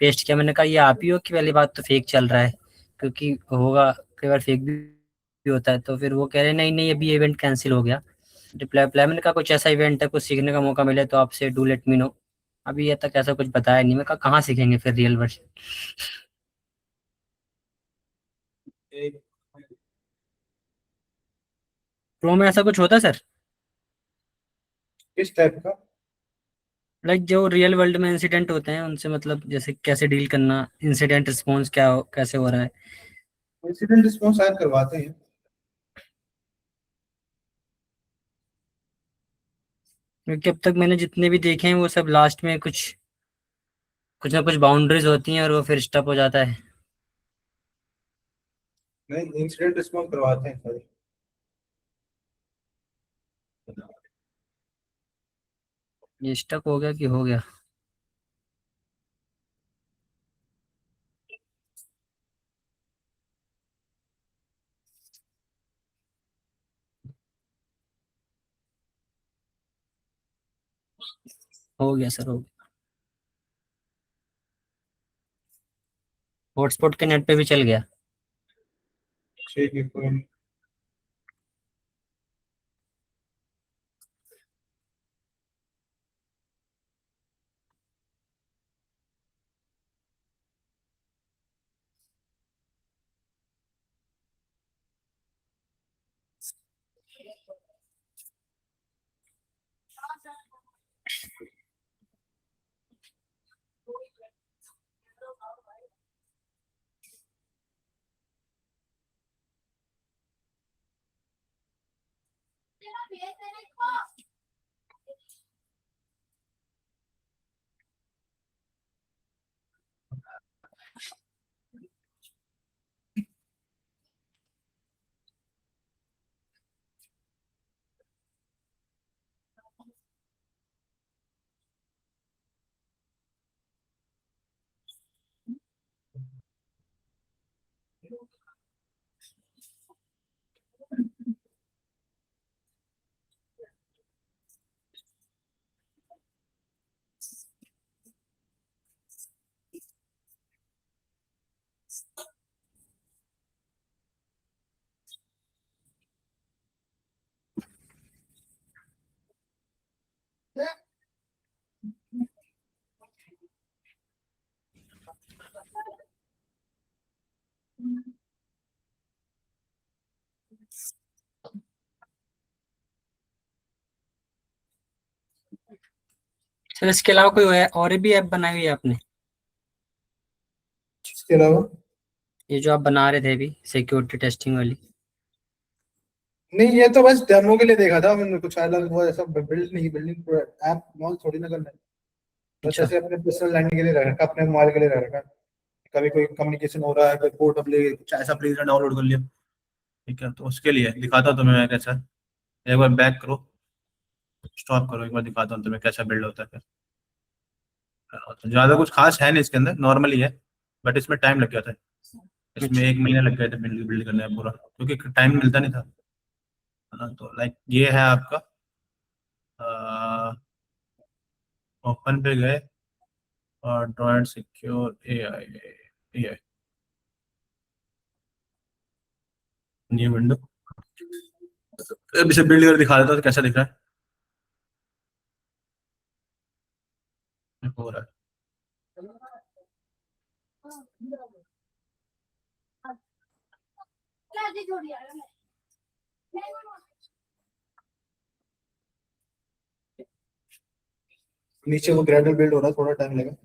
पेस्ट किया। मैंने कहा ये आप ही हो कि पहली बात तो फेक चल रहा है, क्योंकि होगा कई बार फेक भी होता है। तो फिर वो कह रहे नहीं नहीं अभी इवेंट कैंसिल हो गया। रिप्लाई रिप्लाई मैंने कहा कुछ ऐसा इवेंट है, कुछ सीखने का मौका मिले तो आपसे डू लेट मी नो। अभी ये तक ऐसा कुछ बताया नहीं। मैं कहा कहाँ सीखेंगे फिर रियल वर्जन? एक प्रो में ऐसा कुछ होता है सर? किस टाइप का? लाइक जो रियल वर्ल्ड में इंसिडेंट होते हैं उनसे मतलब जैसे कैसे डील करना, इंसिडेंट रिस्पॉन्स कैसे हो रहा है? इंसिडेंट रिस्पॉन्स शायद करवाते हैं। क्योंकि अब तक मैंने जितने भी देखे हैं वो सब लास्ट में कुछ ना कुछ बाउंड्रीज होती हैं और वो फिर स्टॉप हो जाता है। नहीं, इंसिडेंट रिस्पॉन्स करवाते हैं सारे। ये स्टक हो गया कि हो गया? हो गया सर, हो गया। हॉटस्पॉट के नेट पे भी चल गया। ठीक है, कोई नहीं। सर इसके अलावा कोई और भी ऐप बनाई हुई है आपने? इसके अलावा ये जो आप बना रहे थे अभी सिक्योरिटी टेस्टिंग वाली। नहीं, ये तो बस डेमो के लिए देखा था मैंने, कुछ अलग वो ऐसा बिल्ड नहीं, बिल्डिंग ऐप मॉल थोड़ी ना करना है। बस अच्छा। ऐसे अपने पर्सनल लैंडिंग के लिए रख रखा, अपने मोबाइल के लिए रख रखा। कभी कोई कम्युनिकेशन हो रहा है, कोई पोर्ट अप ले कुछ ऐसा प्लीज डाउनलोड कर लिया, ठीक है, तो उसके लिए दिखाता हूँ तुम्हें मैं कैसा। एक बार बैक करो, स्टॉप करो, एक बार दिखाता हूँ तुम्हें कैसा बिल्ड होता है फिर। तो ज्यादा कुछ खास है नहीं इसके अंदर, नॉर्मली है, बट इसमें टाइम लग गया था। इसमें अच्छा। 1 महीना लग गया था बिल्ड बिल्ड करने में पूरा, क्योंकि टाइम मिलता नहीं था। हाँ, तो लाइक ये है आपका, ओपन पे गए और ड्रॉइड सिक्योर ए आई, ये विंडो अब इसे बिल्ड कर दिखा देता हूँ तो कैसा दिख रहा है, हो रहा है। नीचे वो ग्रेडल बिल्ड हो रहा है, थोड़ा टाइम लगेगा।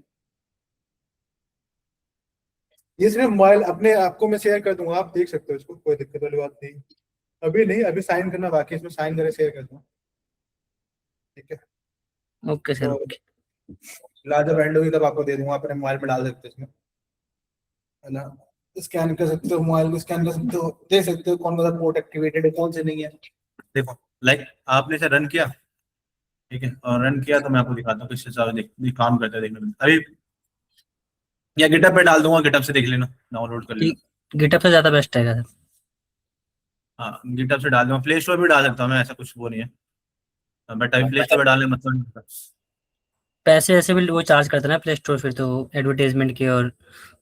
ये सिर्फ मोबाइल अपने आपको मैं शेयर कर दूंगा, आप देख सकते हो इसको, कोई दिक्कत वाली बात नहीं। अभी नहीं, अभी साइन करना बाकी है, इसमें साइन करके शेयर कर दूंगा, ठीक है। ओके सर, तो ओके। लार्जर एंड होगी तब आपको दे दूंगा, अपने मोबाइल में डाल सकते हो इसमें, है ना। स्कैन कर सकते हो, मोबाइल को स्कैन कर सकते हो, देख सकते हो कौन सा पोर्ट एक्टिवेटेड है, कौन से नहीं है। देखो लाइक आपने इसे रन किया, ठीक है, और रन किया तो मैं आपको दिखाता हूँ किस हिसाब से काम करता है देखने में अभी। या गिटअप पे डाल दूंगा, गिटअप से देख लेना, डाउनलोड कर लेना। गिटअप से ज्यादा बेस्ट है सर। हाँ, गिटअप से डाल दूंगा, प्ले स्टोर भी डाल सकता हूँ मैं, ऐसा कुछ वो नहीं है, बट अभी प्ले स्टोर पे डालने मतलब नहीं होता। पैसे ऐसे भी वो चार्ज करते हैं ना प्ले स्टोर फिर तो, एडवर्टाइजमेंट के और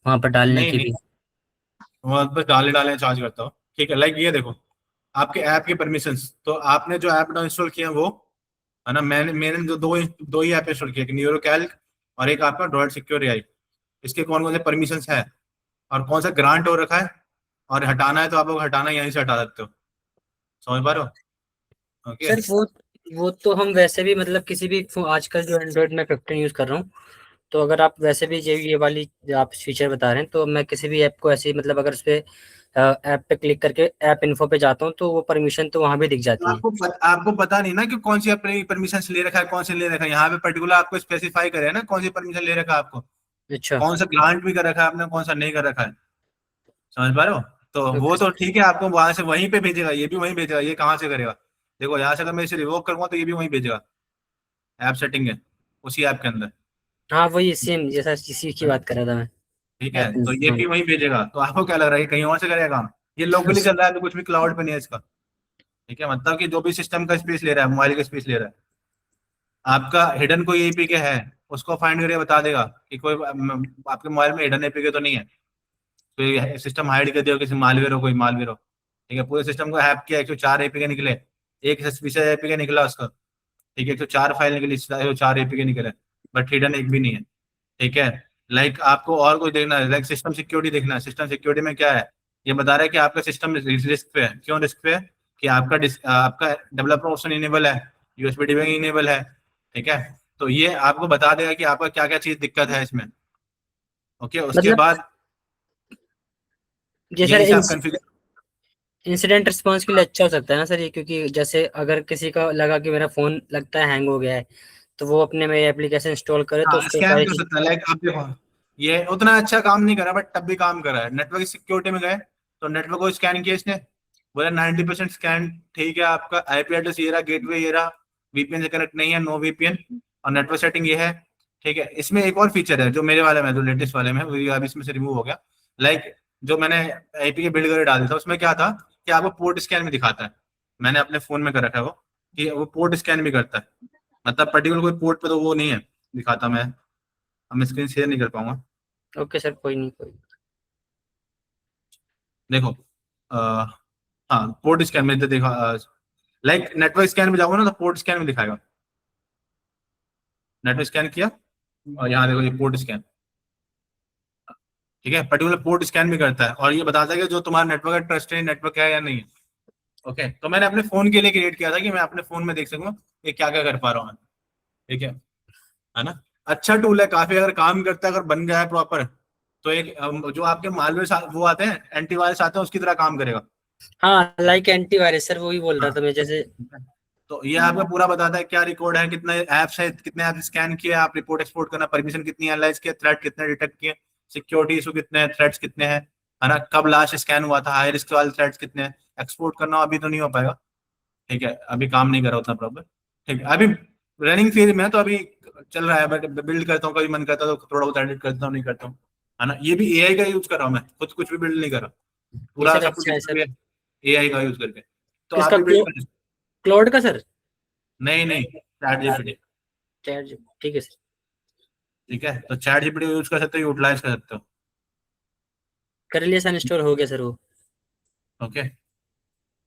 वहां पर डालने नहीं की नहीं, भी। वो बस डालने डालने चार्ज करता हूँ, ठीक है। लाइक ये देखो, आपके ऐप के परमिशंस, तो आपने जो ऐप इंस्टॉल किया वो, है ना, मैंने मैंने जो दो ही ऐप इंस्टॉल किया, एक न्यूरो कैल्क और एक आपका ड्रॉइड सिक्योर एआई। इसके कौन कौन से परमिशंस है और कौन सा ग्रांट हो रखा है, और हटाना है तो आप लोग हटाना यहीं से हटा सकते हो, समझ पा रहे हो, ओके। सर वो तो हम वैसे भी मतलब किसी भी आजकल जो एंड्रॉइड में 15 यूज कर रहा हूँ, तो अगर आप वैसे भी ये वाली जो आप फीचर बता रहे हैं, तो मैं किसी भी ऐप को ऐसे ही मतलब अगर उस पे ऐप पे क्लिक करके ऐप इन्फो पे जाता हूँ तो वो परमिशन तो वहां भी दिख तो जाती है। आपको पता नहीं ना कि कौन सी अपनी परमिशन ले रखा है, कौन से ले रखा है, यहाँ पे पर्टिकुलर आपको स्पेसिफाई करे ना कौन सी परमिशन ले रखा है आपको, अच्छा। कौन सा ग्रांट भी कर रखा है आपने, कौन सा नहीं कर रखा है, समझ पा रहे हो। तो वो ओके तो सर। ठीक है, आपको वहां से वहीं पे भेजेगा, ये भी वहीं भेजेगा, ये कहाँ से करेगा। देखो यहाँ से अगर मैं इसे रिवोक करूंगा तो ये भी वहीं भेजेगा, ऐप सेटिंग है उसी ऐप के अंदर, हाँ वही सेम जैसा इसी की है ना, बात कर रहा था मैं। ठीक है। ऐप तो ये हाँ। भी वहीं भेजेगा, तो आपको क्या लग रहा है कि कहीं और से करेगा काम, ये लोकली चल रहा है, तो कुछ भी क्लाउड पे नहीं है इसका, ठीक है। मतलब कि जो भी सिस्टम का स्पेस ले रहा है, मोबाइल का स्पेस ले रहा है, आपका हिडन कोई एपीके है उसको फाइंड करके बता देगा कि कोई आपके मोबाइल में हिडन एपीके तो नहीं है, तो सिस्टम हाइड कर दिया किसी मालवेयर हो, कोई मालवेयर हो, ठीक है। पूरे सिस्टम को हैक किया, 104 एपीके निकले, एक सस्पिशियस एपीके निकला उसका, ठीक है, 104 फाइल निकली, 104 एपीके निकले, बट हिडन एक भी नहीं है, ठीक है। लाइक आपको और कुछ देखना है, लाइक सिस्टम सिक्योरिटी देखना है, सिस्टम सिक्योरिटी में क्या है, ये बता रहा है कि आपका सिस्टम रिस्क पे है। क्यों रिस्क पे है, कि आपका डेवलपर ऑप्शन इनेबल है, यूएसबी डिबगिंग इनेबल है, ठीक है। तो ये आपको बता देगा कि आपका क्या क्या चीज दिक्कत है इसमें, ओके। उसके मतलब बाद ये सर यहीं से आप कन्फिगर, इंसिडेंट रिस्पांस के लिए अच्छा हो सकता है ना सर ये, क्योंकि जैसे अगर किसी का लगा कि मेरा फोन लगता है हैंग हो गया है, तो वो अपने में एप्लीकेशन इंस्टॉल करे तो हाँ उसको स्कैन सारी कर चीज। सकता है। लाइक आप देखो, ये उतना अच्छा काम नहीं करा बट तब भी काम करा है। नेटवर्क सिक्योरिटी में गए तो नेटवर्क को स्कैन किया इसने, बोला 90% स्कैन, ठीक है। आपका आईपी एड्रेस ये रहा, गेटवे ये रहा, वीपीएन से कनेक्ट नहीं है, नो वीपीएन, और नेटवर्क सेटिंग ये है, ठीक है। इसमें एक और फीचर है जो मेरे वाले में, जो लेटेस्ट वाले में, वो अभी इसमें से रिमूव हो गया। लाइक जो मैंने आईपी के बिल्ड करके डाल दिया था, उसमें क्या था कि आपको पोर्ट स्कैन भी दिखाता है, मैंने अपने फोन में कर रखा है वो, कि वो पोर्ट स्कैन भी करता है, मतलब पर्टिकुलर कोई पोर्ट पे तो वो नहीं है दिखाता। मैं स्क्रीन शेयर नहीं कर पाऊंगा, ओके सर, कोई नहीं कोई। देखो आ, हाँ पोर्ट स्कैन में तो देखा, लाइक नेटवर्क स्कैन में जाऊंगा ना तो पोर्ट स्कैन में दिखाएगा, नेटवर्क स्कैन किया और यहाँ देखो ये पोर्ट स्कैन, ठीक है। पर्टिकुलर पोर्ट स्कैन भी करता है और ये बताता है कि जो तुम्हारा नेटवर्क है ट्रस्टेड नेटवर्क है या नहीं है, ओके। तो मैंने अपने फोन के लिए क्रिएट किया था कि मैं अपने फोन में देख सकूँ कि क्या क्या कर पा रहा हूँ, ठीक है ना। अच्छा टूल है काफी, अगर काम करता है, अगर बन गया है प्रॉपर, तो एक जो आपके मालवेयर वो आते हैं, एंटीवायरस आते हैं, उसकी तरह काम करेगा। हाँ लाइक एंटीवायरस सर, वही बोल रहा था मैं, जैसे तो ये आपका पूरा बताता है क्या रिकॉर्ड है, कितने ऐप्स है, कितने ऐप स्कैन किए, आप रिपोर्ट एक्सपोर्ट करना, परमिशन कितनी एनालाइज किया, थ्रेट कितने डिटेक्ट किए, सिक्योरिटी इशू कितने हैं, थ्रेट्स कितने हैं, है ना, कब लास्ट स्कैन हुआ था, हाई रिस्क वाले थ्रेट्स कितने हैं, एक्सपोर्ट करना अभी तो नहीं हो पाएगा, ठीक है, अभी काम नहीं कर रहा उतना प्रॉपर, ठीक है, अभी रनिंग फेज में है, तो अभी चल रहा है, बट बिल्ड करता हूँ, कभी मन करता है तो थोड़ा बहुत एडिट करता हूँ, नहीं करता हूँ, है ना। ये भी एआई का यूज कर रहा हूँ मैं, खुद कुछ भी बिल्ड नहीं कर रहा, ये पूरा सर सब कुछ अच्छा है सर। एआई का यूज करके, तो आप किसका, भी बिल्ड कर। क्लाउड का सर? नहीं नहीं, चैट जीपीटी, चैट, ठीक है सर। ठीक है, तो चैट जीपीटी यूज कर सकते हो, यूटिलाइज कर सकते हो, कर लिया सर, इंस्टॉल हो गया सर वो। ओके।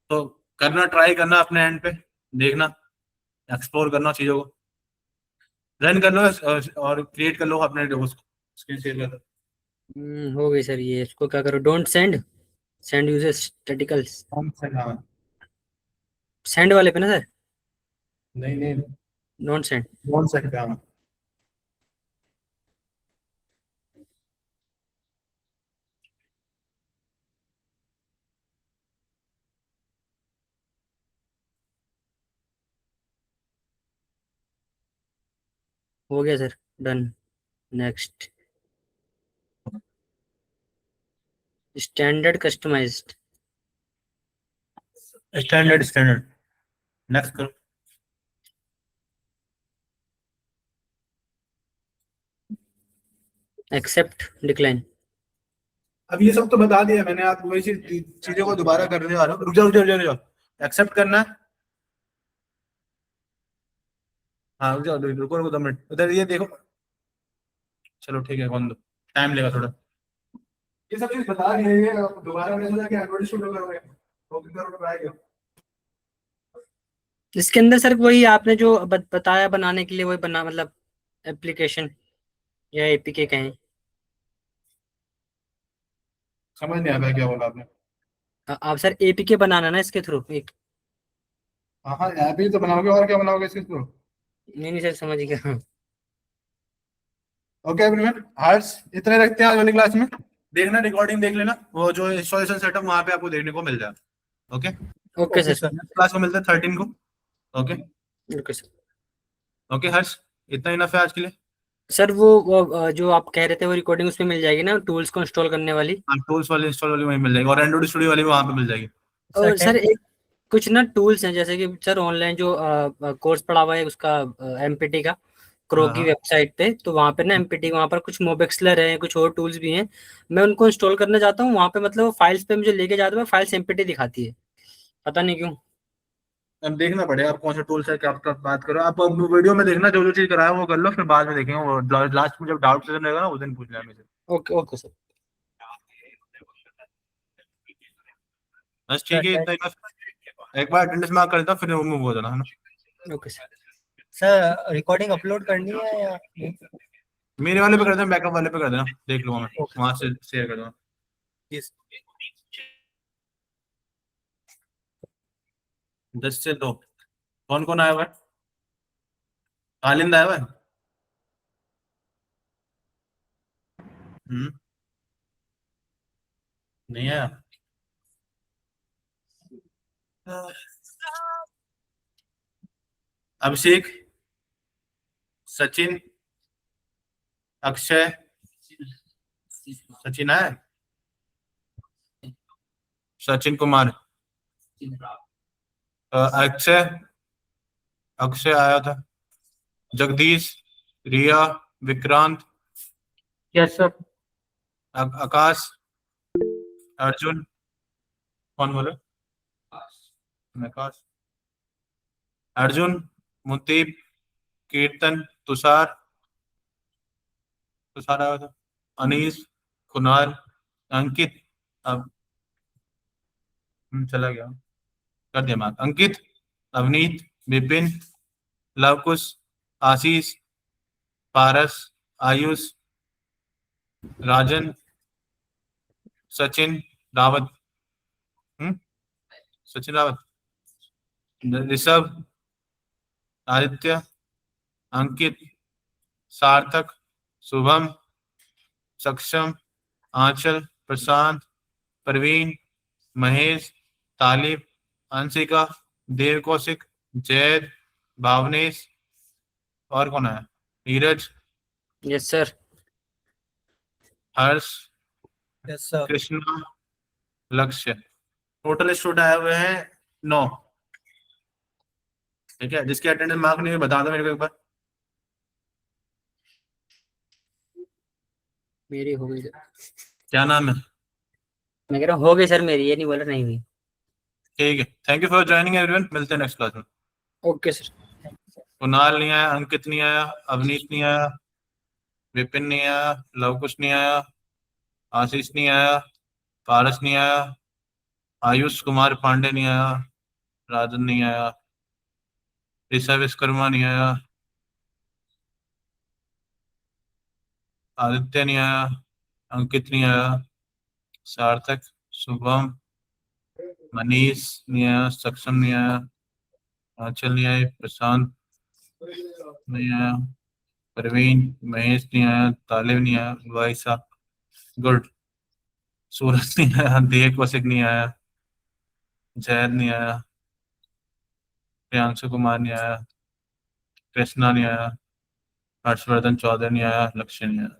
तो करना, ट्राई करना अपने एंड पे, देखना, एक्सप्लोर करना चीजों को, रन कर लो, और क्रिएट कर लो अपने स्क्रीन शेयर कर दो। हो गई सर, ये इसको क्या करो, डोंट सेंड, सेंड यूजर्स स्टैटिकल्स, हाँ, सेंड वाले पे ना सर, नहीं नहीं, डोंट सेंड। कौन सा काम। हो गया sir, done. Next, standard customized. Standard standard, next करो। Accept, decline. अब ये सब तो बता दिया मैंने, आप वैसी चीजों को दोबारा करने जा रहे हो, रुक जाओ रुक जाओ रुक जाओ, एक्सेप्ट करना है, हाँ रुक जाओ, रुको रुको 2 मिनट, उधर ये देखो, चलो ठीक है, कौन दो, टाइम लेगा थोड़ा, ये सब चीज बता दी है, ये दोबारा मैंने सोचा कि एडवर्टाइजमेंट करोगे, तो कितना रुपए आएगा। इसके अंदर सर वही आपने जो बताया बनाने के लिए, वही बना, मतलब एप्लीकेशन या एपीके कहें। समझ नहीं आता क्या बोला आपने। आप सर एपीके बनाना ना इसके थ्रू एक। हाँ हाँ, ऐप ही तो बनाओगे, और क्या बनाओगे इसके थ्रू। नहीं नहीं सर, समझ गया। ओके एवरीवन, हार्स इतने रखते हैं आज वाली क्लास में, देखना रिकॉर्डिंग देख लेना, वो जो इंस्टॉलेशन सेटअप वहां पे आपको देखने को मिल जाएगा, ओके। Okay sir. क्लास को मिलता है 13 को, ओके। Okay sir. ओके हर्ष, इतना इनफ है आज के लिए। सर वो जो आप कह रहे थे वो रिकॉर्डिंग उसमें मिल जाएगी ना, टूल्स को इंस्टॉल करने वाली? हाँ, टूल्स वाली इंस्टॉल वाली वहीं मिल जाएगी, और एंड्रॉइड स्टूडियो वाली वहां पे मिल जाएगी। और सर एक कुछ ना टूल्स हैं, जैसे कि सर ऑनलाइन जो कोर्स पढ़ा हुआ है उसका, एमपीटी का, क्रो हाँ की हाँ, वेबसाइट पे, तो वहाँ पे ना एमपीटी वहाँ पर कुछ मोबेक्सलर है, कुछ और टूल्स भी हैं। मैं उनको इंस्टॉल करना चाहता हूँ वहाँ पे, मतलब वो फाइल्स पे मुझे लेके जाता है, फाइल्स एमपीटी दिखाती है, पता नहीं क्यों। अब देखना पड़ेगा आप कौन सा टूल्स है, क्या आप बात करो, आप वीडियो में देखना, जो जो चीज कराया वो कर लो, फिर बाद में देखेंगे, वो लास्ट में जब डाउट सेशन रहेगा ना, उस दिन पूछ लेना मुझे। Okay okay sir. बस ठीक है, इतना ही, एक बार अटेंडेंस मार्क कर देता हूँ, फिर मूव हो जाना, है ना। Okay sir. Sir recording upload करनी है या मेरे वाले पे कर देना, बैकअप वाले पे कर देना, देख लूंगा मैं, वहां से शेयर कर दूंगा। Yes. 10 से 2, कौन कौन आया हुआ है, आलिंद आया हुआ है। नहीं आया। अभिषेक, सचिन, अक्षय, सचिन आया, सचिन कुमार, अक्षय, अक्षय आया था, जगदीश, रिया, विक्रांत, यस सर। आकाश, अर्जुन, कौन बोले, आकाश, अर्जुन, मुतीब, कीर्तन, तुषार, तुषार आया था, अनीस, कुणाल, अंकित, अब चला गया, कर दिया मार्क, अंकित, अवनीत, विपिन, लवकुश, आशीष, पारस, आयुष, राजन, सचिन रावत, सचिन रावत, ऋषभ, आदित्य, अंकित, सार्थक, शुभम, सक्षम, आंचल, प्रशांत, परवीन, महेश, तालिब, अंशिका, देव कौशिक, जैद, भावनेश, और कौन है, नीरज, यस सर। हर्ष, यस सर। कृष्णा, लक्ष्य। टोटल स्टूडेंट आए हुए हैं 9। ठीक है, जिसकी अटेंडेंस मार्क नहीं हुई बता दो मेरे को एक बार। मेरी हो गई सर। क्या नाम है? मैं कह रहा हूँ हो गई सर मेरी, ये नहीं बोला नहीं हुई। ठीक है, thank you for joining everyone, मिलते हैं नेक्स्ट क्लास में। Okay sir. कुणाल नहीं आया, अंकित नहीं आया, अवनीत नहीं आया, विपिन नहीं आया, लवकुश नहीं आया, आशीष नहीं आया, पारस नहीं आया, आयुष कुमार पांडे नहीं आया, राजन नहीं आया, ऋषा विश्वकर्मा नहीं आया, आदित्य नहीं आया, अंकित नहीं आया, सार्थक, शुभम, मनीष नहीं आया, सक्षम नहीं आया, आंचल नहीं आया, प्रशांत नहीं आया, प्रवीण, महेश नहीं आया, तालिब नहीं आया, वाइसा, गुड, सूरज नहीं आया, देव कौशिक नहीं आया, जैद नहीं आया, प्रियांशु कुमार नहीं आया, कृष्णा नहीं आया, हर्षवर्धन चौधरी नहीं आया, लक्ष्य नहीं आया।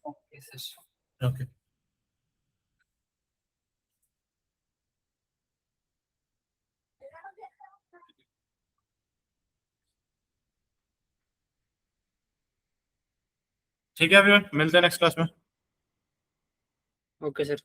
Okay sir. ओके, ठीक है एवरीवन, मिलते हैं नेक्स्ट क्लास में। Okay sir.